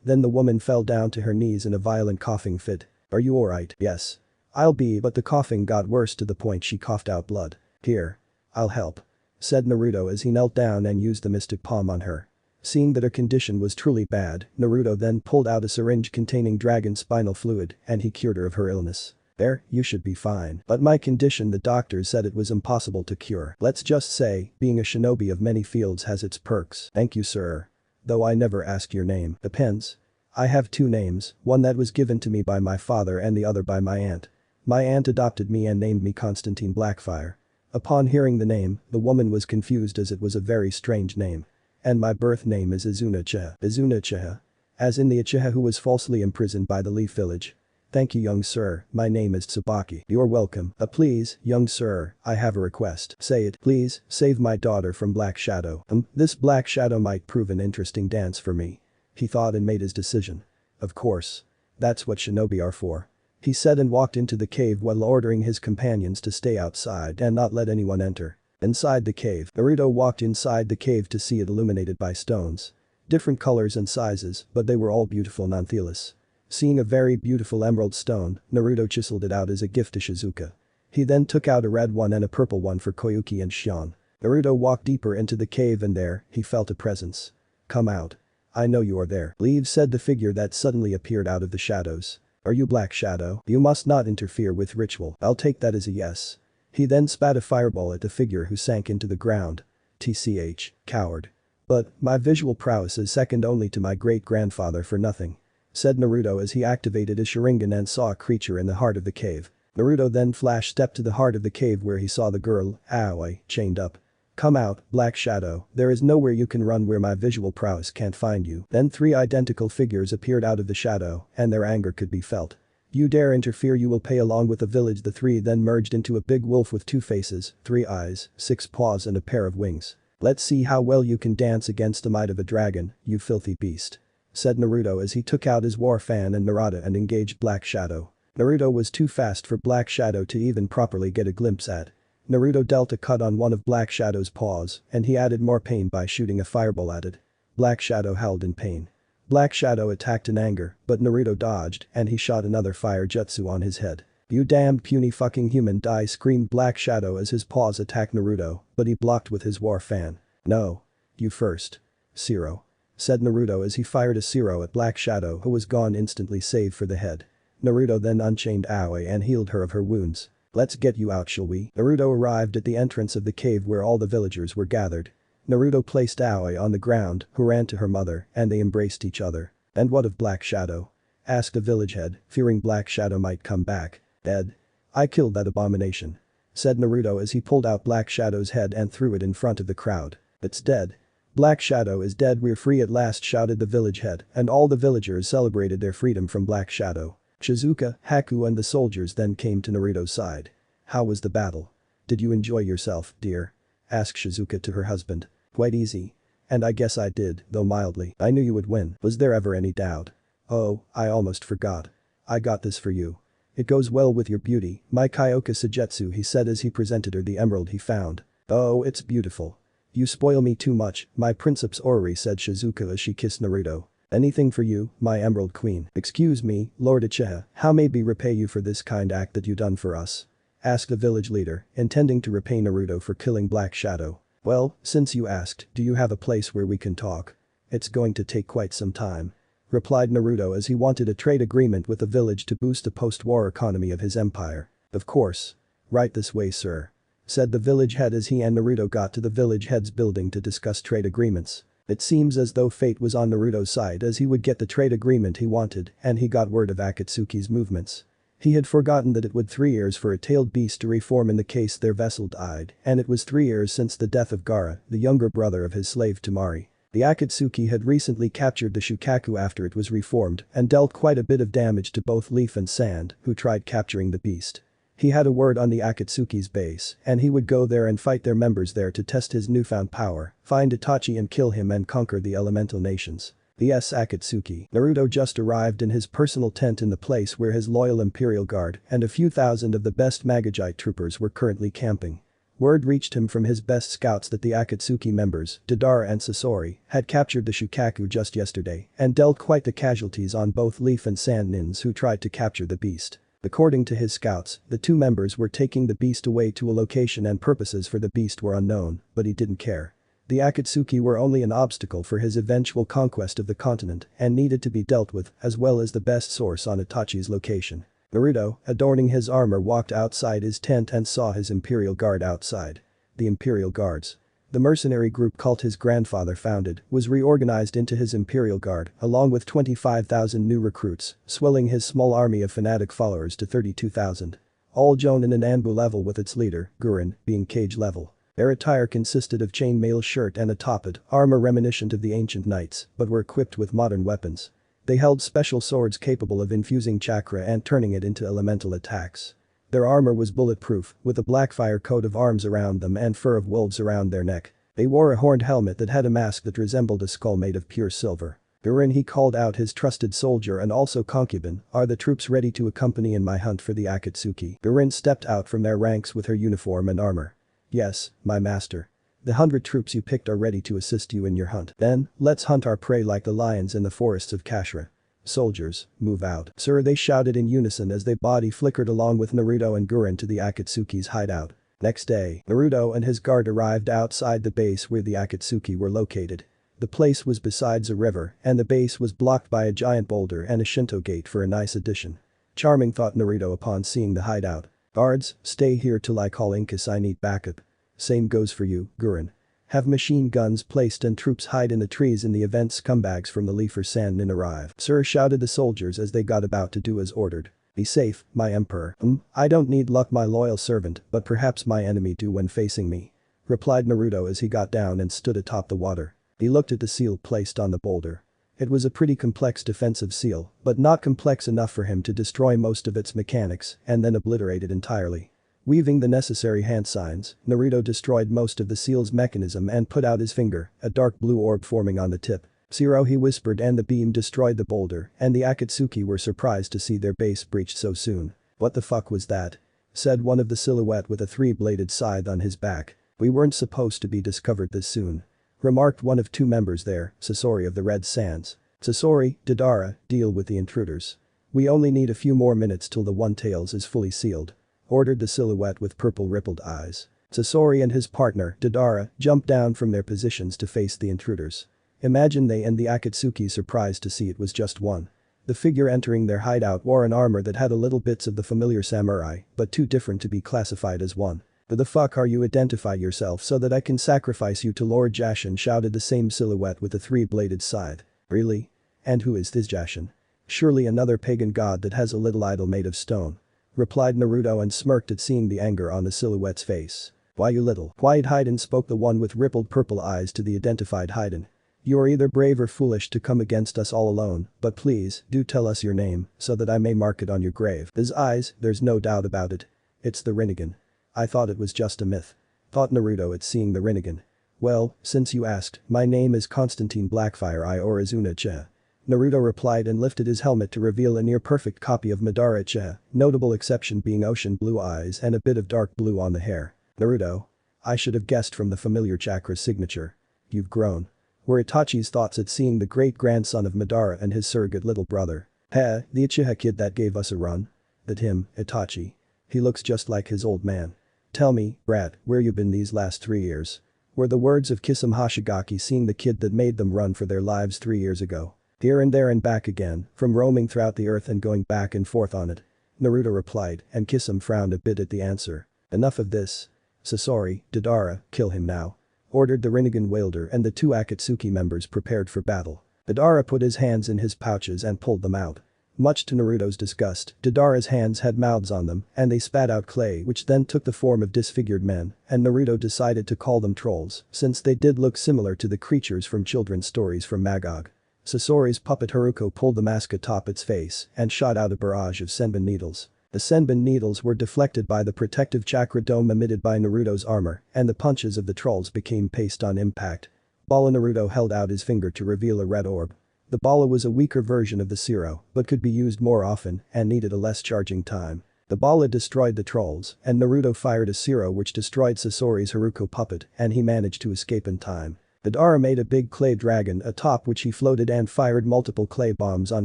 Then the woman fell down to her knees in a violent coughing fit. Are you alright? Yes. I'll be, but the coughing got worse to the point she coughed out blood. Here. I'll help. Said Naruto as he knelt down and used the mystic palm on her. Seeing that her condition was truly bad, Naruto then pulled out a syringe containing dragon spinal fluid and he cured her of her illness. There, you should be fine. But my condition, the doctors said it was impossible to cure. Let's just say, being a shinobi of many fields has its perks. Thank you, sir. Though I never asked your name. Depends. I have 2 names, one that was given to me by my father and the other by my aunt. My aunt adopted me and named me Constantine Blackfire. Upon hearing the name, the woman was confused as it was a very strange name. And my birth name is Izuna Uchiha. Izuna Uchiha. As in the Uchiha who was falsely imprisoned by the Leaf Village. Thank you, young sir, my name is Tsubaki. You're welcome. Please, young sir, I have a request. Say it. Please, save my daughter from Black Shadow. This Black Shadow might prove an interesting dance for me. He thought and made his decision. Of course. That's what shinobi are for. He said and walked into the cave while ordering his companions to stay outside and not let anyone enter. Inside the cave, Naruto walked inside the cave to see it illuminated by stones. Different colors and sizes, but they were all beautiful nonetheless. Seeing a very beautiful emerald stone, Naruto chiseled it out as a gift to Shizuka. He then took out a red one and a purple one for Koyuki and Shion. Naruto walked deeper into the cave and there, he felt a presence. Come out. I know you are there. Leave, said the figure that suddenly appeared out of the shadows. Are you Black Shadow? You must not interfere with ritual. I'll take that as a yes. He then spat a fireball at the figure who sank into the ground. TCH, coward. But, my visual prowess is second only to my great-grandfather for nothing. Said Naruto as he activated his Sharingan and saw a creature in the heart of the cave. Naruto then flash-stepped to the heart of the cave where he saw the girl, Aoi, chained up. Come out, Black Shadow, there is nowhere you can run where my visual prowess can't find you. Then 3 identical figures appeared out of the shadow, and their anger could be felt. You dare interfere, you will pay along with the village. The 3 then merged into a big wolf with 2 faces, 3 eyes, 6 paws and a pair of wings. Let's see how well you can dance against the might of a dragon, you filthy beast. Said Naruto as he took out his war fan and Narada and engaged Black Shadow. Naruto was too fast for Black Shadow to even properly get a glimpse at. Naruto dealt a cut on one of Black Shadow's paws and he added more pain by shooting a fireball at it. Black Shadow howled in pain. Black Shadow attacked in anger, but Naruto dodged and he shot another fire jutsu on his head. You damned puny fucking human, die, screamed Black Shadow as his paws attacked Naruto, but he blocked with his war fan. No. You first. Zero. Said Naruto as he fired a zero at Black Shadow who was gone instantly save for the head. Naruto then unchained Aoi and healed her of her wounds. Let's get you out, shall we? Naruto arrived at the entrance of the cave where all the villagers were gathered. Naruto placed Aoi on the ground, who ran to her mother, and they embraced each other. And what of Black Shadow? Asked the village head, fearing Black Shadow might come back. Dead. I killed that abomination. Said Naruto as he pulled out Black Shadow's head and threw it in front of the crowd. It's dead. Black Shadow is dead, we're free at last, shouted the village head, and all the villagers celebrated their freedom from Black Shadow. Shizuka, Haku and the soldiers then came to Naruto's side. How was the battle? Did you enjoy yourself, dear? Asked Shizuka to her husband. Quite easy. And I guess I did, though mildly. I knew you would win. Was there ever any doubt? Oh, I almost forgot. I got this for you. It goes well with your beauty, my Kyoka Sujetsu, he said as he presented her the emerald he found. Oh, it's beautiful. You spoil me too much, my Princeps Orrery, said Shizuka as she kissed Naruto. Anything for you, my Emerald Queen. Excuse me, Lord Uchiha, how may we repay you for this kind act that you done for us? Asked the village leader, intending to repay Naruto for killing Black Shadow. Well, since you asked, do you have a place where we can talk? It's going to take quite some time. Replied Naruto as he wanted a trade agreement with the village to boost the post-war economy of his empire. Of course. Right this way, sir. Said the village head as he and Naruto got to the village head's building to discuss trade agreements. It seems as though fate was on Naruto's side as he would get the trade agreement he wanted and he got word of Akatsuki's movements. He had forgotten that it would 3 years for a tailed beast to reform in the case their vessel died, and it was 3 years since the death of Gaara, the younger brother of his slave Temari. The Akatsuki had recently captured the Shukaku after it was reformed and dealt quite a bit of damage to both Leaf and Sand, who tried capturing the beast. He had a word on the Akatsuki's base, and he would go there and fight their members there to test his newfound power, find Itachi and kill him and conquer the elemental nations. The Akatsuki. Naruto just arrived in his personal tent in the place where his loyal Imperial Guard and a few thousand of the best Magagite troopers were currently camping. Word reached him from his best scouts that the Akatsuki members, Deidara and Sasori, had captured the Shukaku just yesterday and dealt quite the casualties on both Leaf and Sand nins who tried to capture the beast. According to his scouts, the two members were taking the beast away to a location and purposes for the beast were unknown, but he didn't care. The Akatsuki were only an obstacle for his eventual conquest of the continent and needed to be dealt with as well as the best source on Itachi's location. Naruto, adorning his armor, walked outside his tent and saw his Imperial Guard outside. The Imperial Guards. The mercenary group cult his grandfather founded was reorganized into his Imperial Guard along with 25,000 new recruits, swelling his small army of fanatic followers to 32,000. All jonin an Anbu level with its leader, Guren, being Cage level. Their attire consisted of chainmail shirt and a topet, armor reminiscent of the ancient knights, but were equipped with modern weapons. They held special swords capable of infusing chakra and turning it into elemental attacks. Their armor was bulletproof, with a blackfire coat of arms around them and fur of wolves around their neck. They wore a horned helmet that had a mask that resembled a skull made of pure silver. Guren, he called out his trusted soldier and also concubine, are the troops ready to accompany in my hunt for the Akatsuki? Guren stepped out from their ranks with her uniform and armor. Yes, my master. The 100 troops you picked are ready to assist you in your hunt. Then, let's hunt our prey like the lions in the forests of Kashira. Soldiers, move out. Sir, they shouted in unison as they body flickered along with Naruto and Guren to the Akatsuki's hideout. Next day, Naruto and his guard arrived outside the base where the Akatsuki were located. The place was besides a river, and the base was blocked by a giant boulder and a Shinto gate for a nice addition. Charming, thought Naruto upon seeing the hideout. Guards, stay here till I call in case I need backup. Same goes for you, Guren. Have machine guns placed and troops hide in the trees in the event scumbags from the Leaf or Sand nin arrive. Sir, shouted the soldiers as they got about to do as ordered. Be safe, my emperor. I don't need luck, my loyal servant, but perhaps my enemy do when facing me. Replied Naruto as he got down and stood atop the water. He looked at the seal placed on the boulder. It was a pretty complex defensive seal, but not complex enough for him to destroy most of its mechanics and then obliterate it entirely. Weaving the necessary hand signs, Naruto destroyed most of the seal's mechanism and put out his finger, a dark blue orb forming on the tip. Zero, he whispered, and the beam destroyed the boulder, and the Akatsuki were surprised to see their base breached so soon. What the fuck was that? Said one of the silhouette with a 3-bladed scythe on his back. We weren't supposed to be discovered this soon. Remarked one of two members there, Sasori of the Red Sands. Sasori, Deidara, deal with the intruders. We only need a few more minutes till the One-Tails is fully sealed. Ordered the silhouette with purple rippled eyes. Sasori and his partner, Deidara, jumped down from their positions to face the intruders. Imagine they and the Akatsuki surprised to see it was just one. The figure entering their hideout wore an armor that had a little bits of the familiar samurai, but too different to be classified as one. Who the fuck are you? Identify yourself so that I can sacrifice you to Lord Jashin, shouted the same silhouette with a 3-bladed scythe. Really? And who is this Jashin? Surely another pagan god that has a little idol made of stone. Replied Naruto and smirked at seeing the anger on the silhouette's face. Why, you little quiet Haiden, spoke the one with rippled purple eyes to the identified Haiden. You are either brave or foolish to come against us all alone, but please, do tell us your name, so that I may mark it on your grave. His eyes, there's no doubt about it. It's the Rinnegan. I thought it was just a myth. Thought Naruto at seeing the Rinnegan. Well, since you asked, my name is Constantine Blackfire I or Izuna Uchiha. Naruto replied and lifted his helmet to reveal a near-perfect copy of Madara Uchiha, notable exception being ocean blue eyes and a bit of dark blue on the hair. Naruto. I should have guessed from the familiar chakra signature. You've grown. Were Itachi's thoughts at seeing the great-grandson of Madara and his surrogate little brother. The Uchiha kid that gave us a run? That him, Itachi. He looks just like his old man. Tell me, brat, where you been these last 3 years? Were the words of Kisame Hashigaki seeing the kid that made them run for their lives 3 years ago. Here and there and back again, from roaming throughout the earth and going back and forth on it. Naruto replied, and Kisame frowned a bit at the answer. Enough of this. Sasori, Deidara, kill him now. Ordered the Rinnegan wielder, and the two Akatsuki members prepared for battle. Deidara put his hands in his pouches and pulled them out. Much to Naruto's disgust, Madara's hands had mouths on them, and they spat out clay which then took the form of disfigured men, and Naruto decided to call them trolls, since they did look similar to the creatures from children's stories from Magog. Sasori's puppet Haruko pulled the mask atop its face and shot out a barrage of senbon needles. The senbon needles were deflected by the protective chakra dome emitted by Naruto's armor, and the punches of the trolls became paste on impact. Bala Naruto held out his finger to reveal a red orb. The Bala was a weaker version of the Zero, but could be used more often and needed a less charging time. The Bala destroyed the trolls, and Naruto fired a Zero which destroyed Sasori's Haruko puppet, and he managed to escape in time. Madara made a big clay dragon atop which he floated and fired multiple clay bombs on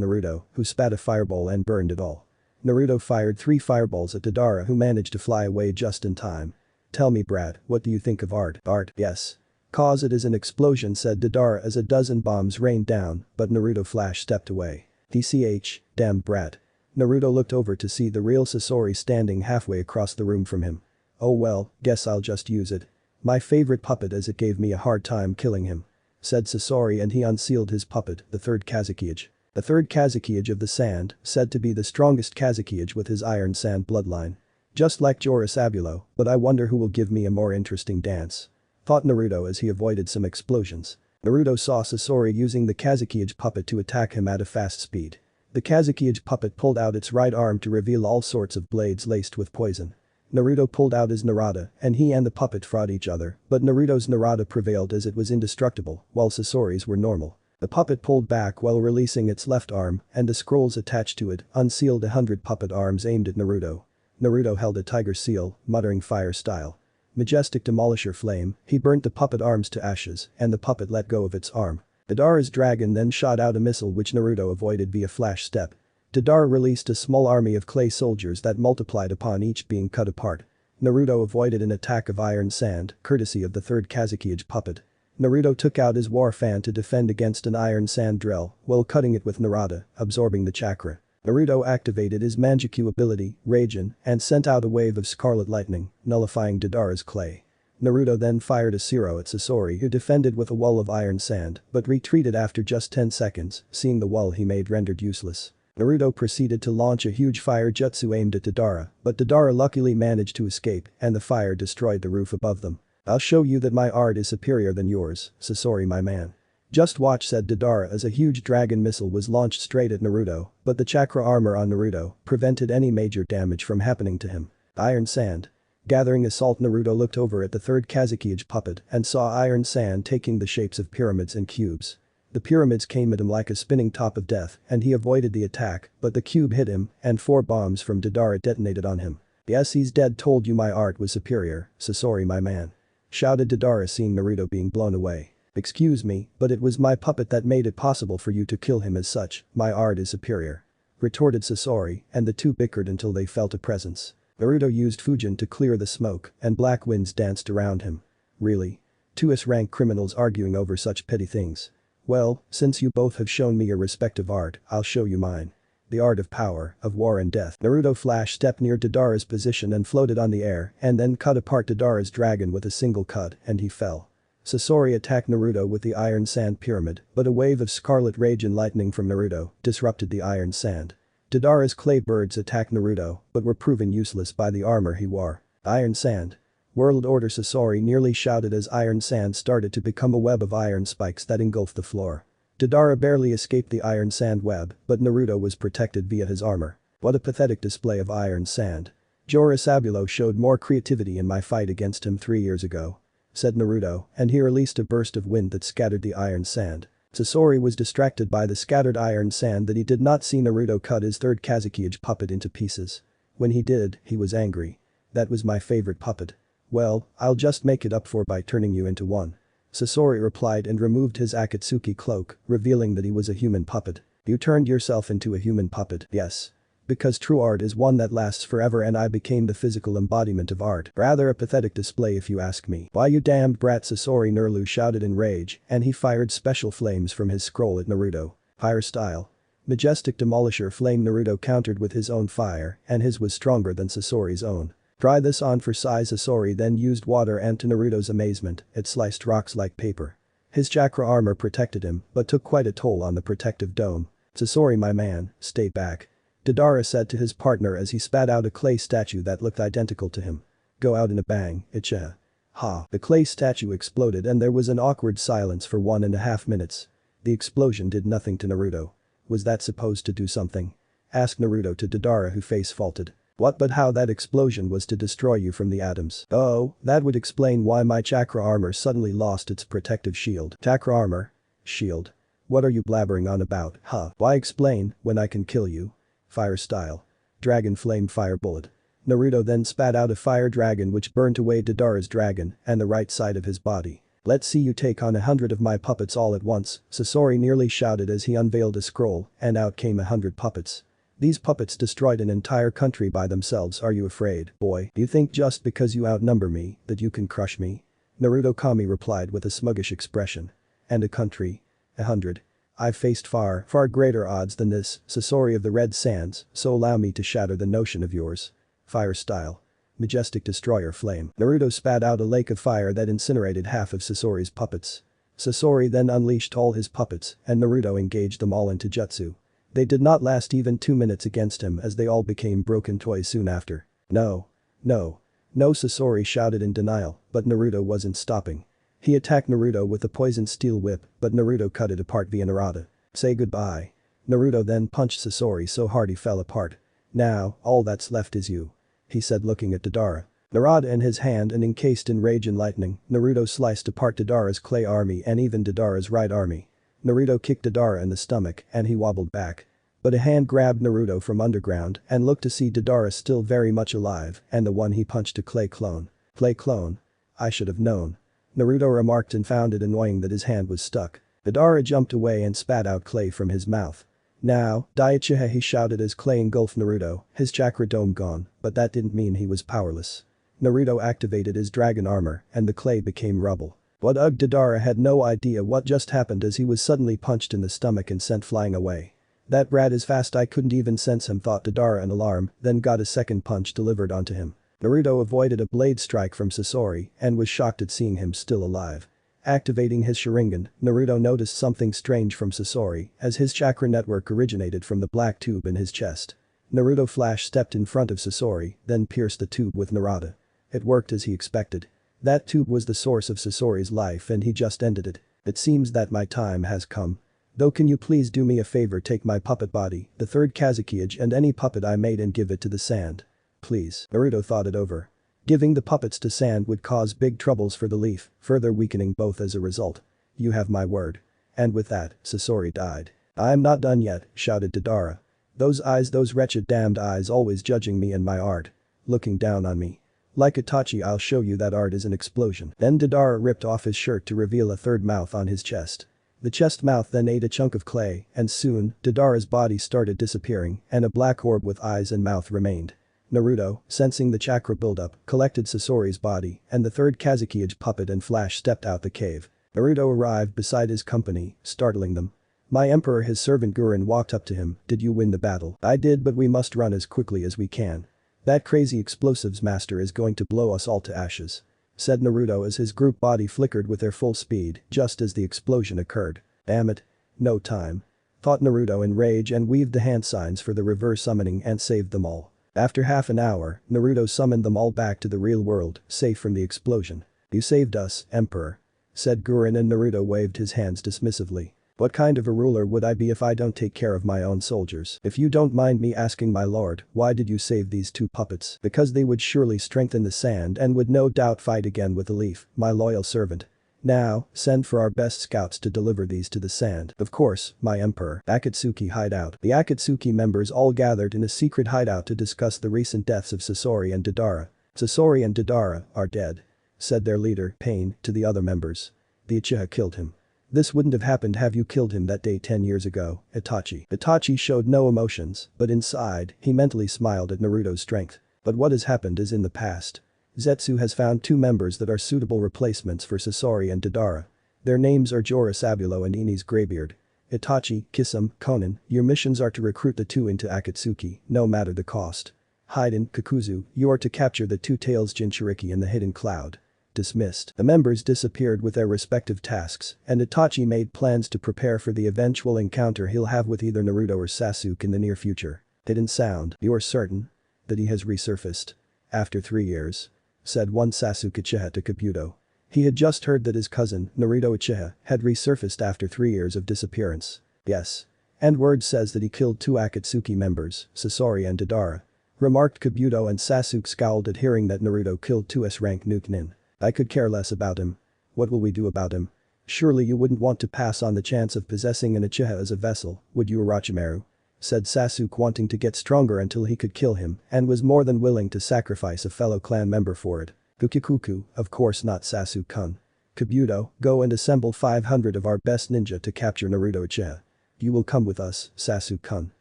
Naruto, who spat a fireball and burned it all. Naruto fired 3 fireballs at Madara, who managed to fly away just in time. "Tell me, brat, what do you think of art?" "Art, yes. Cause it is an explosion," said Madara as a dozen bombs rained down, but Naruto flash stepped away. "DCH, damn brat." Naruto looked over to see the real Sasori standing halfway across the room from him. "Oh well, guess I'll just use it. My favorite puppet, as it gave me a hard time killing him," said Sasori, and he unsealed his puppet, the third Kazekage. The third Kazekage of the sand, said to be the strongest Kazekage with his iron sand bloodline. "Just like Joris Abulo, but I wonder who will give me a more interesting dance," thought Naruto as he avoided some explosions. Naruto saw Sasori using the Kazekage puppet to attack him at a fast speed. The Kazekage puppet pulled out its right arm to reveal all sorts of blades laced with poison. Naruto pulled out his Narada, and he and the puppet fought each other, but Naruto's Narada prevailed as it was indestructible, while Sasori's were normal. The puppet pulled back while releasing its left arm, and the scrolls attached to it unsealed 100 puppet arms aimed at Naruto. Naruto held a tiger seal, muttering fire style. Majestic demolisher flame, he burnt the puppet arms to ashes, and the puppet let go of its arm. Madara's dragon then shot out a missile which Naruto avoided via flash step. Madara released a small army of clay soldiers that multiplied upon each being cut apart. Naruto avoided an attack of iron sand, courtesy of the third Kazekage puppet. Naruto took out his war fan to defend against an iron sand drill while cutting it with Narada, absorbing the chakra. Naruto activated his Manjutsu ability, Raijin, and sent out a wave of scarlet lightning, nullifying Madara's clay. Naruto then fired a Zero at Sasori, who defended with a wall of iron sand but retreated after just 10 seconds, seeing the wall he made rendered useless. Naruto proceeded to launch a huge fire jutsu aimed at Madara, but Madara luckily managed to escape and the fire destroyed the roof above them. "I'll show you that my art is superior than yours, Sasori my man." "Just watch," said Madara as a huge dragon missile was launched straight at Naruto, but the chakra armor on Naruto prevented any major damage from happening to him. Iron sand. Gathering assault, Naruto looked over at the third Kazekage puppet and saw iron sand taking the shapes of pyramids and cubes. The pyramids came at him like a spinning top of death and he avoided the attack, but the cube hit him and 4 bombs from Madara detonated on him. "Yes, he's dead. Told you my art was superior, Sasori my man," shouted Madara, seeing Naruto being blown away. "Excuse me, but it was my puppet that made it possible for you to kill him. As such, my art is superior," retorted Sasori, and the two bickered until they felt a presence. Naruto used Fujin to clear the smoke and black winds danced around him. "Really? 2 S-rank criminals arguing over such petty things. Well, since you both have shown me your respective art, I'll show you mine. The art of power, of war and death." Naruto flash stepped near Madara's position and floated on the air and then cut apart Madara's dragon with a single cut and he fell. Sasori attacked Naruto with the iron sand pyramid, but a wave of scarlet rage and lightning from Naruto disrupted the iron sand. Madara's clay birds attacked Naruto but were proven useless by the armor he wore. "Iron sand. World order," Sasori nearly shouted as iron sand started to become a web of iron spikes that engulfed the floor. Madara barely escaped the iron sand web, but Naruto was protected via his armor. "What a pathetic display of iron sand. Joris Abulo showed more creativity in my fight against him 3 years ago," said Naruto, and he released a burst of wind that scattered the iron sand. Sasori was distracted by the scattered iron sand that he did not see Naruto cut his third Kazekage puppet into pieces. When he did, he was angry. "That was my favorite puppet. Well, I'll just make it up for by turning you into one," Sasori replied and removed his Akatsuki cloak, revealing that he was a human puppet. "You turned yourself into a human puppet?" "Yes. Because true art is one that lasts forever and I became the physical embodiment of art. Rather a pathetic display if you ask me." "Why you damned brat," Sasori Nerlu shouted in rage and he fired special flames from his scroll at Naruto. Fire style. Majestic demolisher flame. Naruto countered with his own fire and his was stronger than Sasori's own. "Try this on for size." Sasori then used water and to Naruto's amazement, it sliced rocks like paper. His chakra armor protected him but took quite a toll on the protective dome. Sasori my man, stay back. Deidara said to his partner as he spat out a clay statue that looked identical to him. Go out in a bang, Uchiha. Ha. The clay statue exploded and there was an awkward silence for 1.5 minutes. The explosion did nothing to Naruto. Was that supposed to do something? Asked Naruto to Deidara, who face faulted. What? But how that explosion was to destroy you from the atoms. Oh, that would explain why my chakra armor suddenly lost its protective shield. Chakra armor? Shield. What are you blabbering on about, huh? Why explain, when I can kill you? Fire style. Dragon flame fire bullet. Naruto then spat out a fire dragon which burnt away Deidara's dragon and the right side of his body. Let's see you take on 100 of my puppets all at once, Sasori nearly shouted as he unveiled a scroll and out came 100 puppets. These puppets destroyed an entire country by themselves. Are you afraid, boy? Do you think just because you outnumber me that you can crush me? Naruto Kami replied with a smuggish expression. And a country? 100. I've faced far greater odds than this, Sasori of the Red Sands, so allow me to shatter the notion of yours. Fire style. Majestic destroyer flame. Naruto spat out a lake of fire that incinerated half of Sasori's puppets. Sasori then unleashed all his puppets and Naruto engaged them all into jutsu. They did not last even 2 minutes against him as they all became broken toys soon after. No. No. No, Sasori shouted in denial, but Naruto wasn't stopping. He attacked Naruto with a poisoned steel whip, but Naruto cut it apart via Narada. Say goodbye. Naruto then punched Sasori so hard he fell apart. Now, all that's left is you. He said looking at Deidara. Narada in his hand and encased in rage and lightning, Naruto sliced apart Deidara's clay army and even Deidara's right army. Naruto kicked Deidara in the stomach and he wobbled back. But a hand grabbed Naruto from underground and looked to see Deidara still very much alive and the one he punched a clay clone. Clay clone? I should have known. Naruto remarked and found it annoying that his hand was stuck. Deidara jumped away and spat out clay from his mouth. Now, die Uchiha, he shouted as clay engulfed Naruto, his chakra dome gone, but that didn't mean he was powerless. Naruto activated his dragon armor and the clay became rubble. But Deidara had no idea what just happened as he was suddenly punched in the stomach and sent flying away. That brat is fast, I couldn't even sense him, thought Deidara in alarm, then got a second punch delivered onto him. Naruto avoided a blade strike from Sasori and was shocked at seeing him still alive. Activating his Sharingan, Naruto noticed something strange from Sasori as his chakra network originated from the black tube in his chest. Naruto flash stepped in front of Sasori, then pierced the tube with Narada. It worked as he expected. That tube was the source of Sasori's life and he just ended it. It seems that my time has come. Though can you please do me a favor, take my puppet body, the third Kazekage and any puppet I made and give it to the sand. Please. Naruto thought it over. Giving the puppets to sand would cause big troubles for the leaf, further weakening both as a result. You have my word. And with that, Sasori died. I'm not done yet, shouted Deidara. Those eyes, those wretched damned eyes, always judging me and my art. Looking down on me. Like Itachi, I'll show you that art is an explosion. Then Deidara ripped off his shirt to reveal a third mouth on his chest. The chest mouth then ate a chunk of clay and soon, Deidara's body started disappearing and a black orb with eyes and mouth remained. Naruto, sensing the chakra buildup, collected Sasori's body and the third Kazekage puppet and Flash stepped out the cave. Naruto arrived beside his company, startling them. My emperor, his servant Gurren walked up to him. Did you win the battle? I did, but we must run as quickly as we can. That crazy explosives master is going to blow us all to ashes. Said Naruto as his group body flickered with their full speed just as the explosion occurred. Damn it. No time. Thought Naruto in rage and weaved the hand signs for the reverse summoning and saved them all. After half an hour, Naruto summoned them all back to the real world, safe from the explosion. You saved us, Emperor. Said Gurren and Naruto waved his hands dismissively. What kind of a ruler would I be if I don't take care of my own soldiers? If you don't mind me asking, my lord, why did you save these two puppets? Because they would surely strengthen the sand and would no doubt fight again with the leaf, my loyal servant. Now, send for our best scouts to deliver these to the sand. Of course, my emperor. Akatsuki hideout. The Akatsuki members all gathered in a secret hideout to discuss the recent deaths of Sasori and Deidara. Sasori and Deidara are dead. Said their leader, Pain, to the other members. The Uchiha killed him. This wouldn't have happened have you killed him that day 10 years ago, Itachi. Itachi showed no emotions, but inside, he mentally smiled at Naruto's strength. But what has happened is in the past. Zetsu has found two members that are suitable replacements for Sasori and Deidara. Their names are Jorah Sabulo and Ines Greybeard. Itachi, Kisame, Konan, your missions are to recruit the two into Akatsuki, no matter the cost. Haiden, Kakuzu, you are to capture the two tails Jinchuriki in the hidden cloud. Dismissed. The members disappeared with their respective tasks, and Itachi made plans to prepare for the eventual encounter he'll have with either Naruto or Sasuke in the near future. Didn't sound. You're certain that he has resurfaced? After 3 years? Said one Sasuke Uchiha to Kabuto. He had just heard that his cousin, Naruto Uchiha, had resurfaced after 3 years of disappearance. Yes. And word says that he killed 2 Akatsuki members, Sasori and Deidara. Remarked Kabuto, and Sasuke scowled at hearing that Naruto killed 2 S-rank Nukenin. I could care less about him. What will we do about him? Surely you wouldn't want to pass on the chance of possessing an Uchiha as a vessel, would you, Orochimaru? Said Sasuke, wanting to get stronger until he could kill him and was more than willing to sacrifice a fellow clan member for it. Kukikuku, of course not, Sasuke-kun. Kabuto, go and assemble 500 of our best ninja to capture Naruto Uchiha. You will come with us, Sasuke-kun.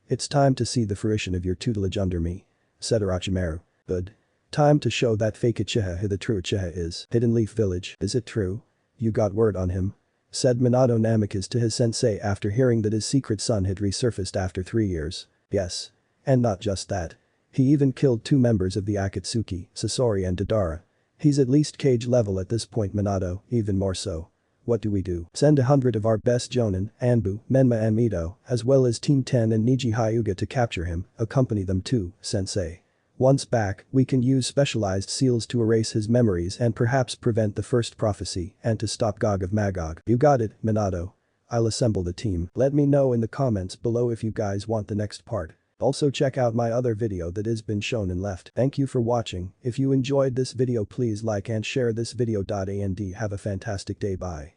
It's time to see the fruition of your tutelage under me. Said Orochimaru. Good. Time to show that fake Uchiha who the true Uchiha is. Hidden Leaf Village. Is it true? You got word on him? Said Minato Namikaze to his sensei after hearing that his secret son had resurfaced after 3 years. Yes. And not just that. He even killed 2 members of the Akatsuki, Sasori and Deidara. He's at least cage level at this point, Minato, even more so. What do we do? Send 100 of our best Jonin, Anbu, Menma and Mito, as well as Team 10 and Niji Hyuga to capture him, accompany them too, sensei. Once back, we can use specialized seals to erase his memories and perhaps prevent the first prophecy and to stop Gog of Magog. You got it, Minato. I'll assemble the team. Let me know in the comments below if you guys want the next part. Also check out my other video that has been shown and left. Thank you for watching. If you enjoyed this video, please like and share this video. And have a fantastic day. Bye.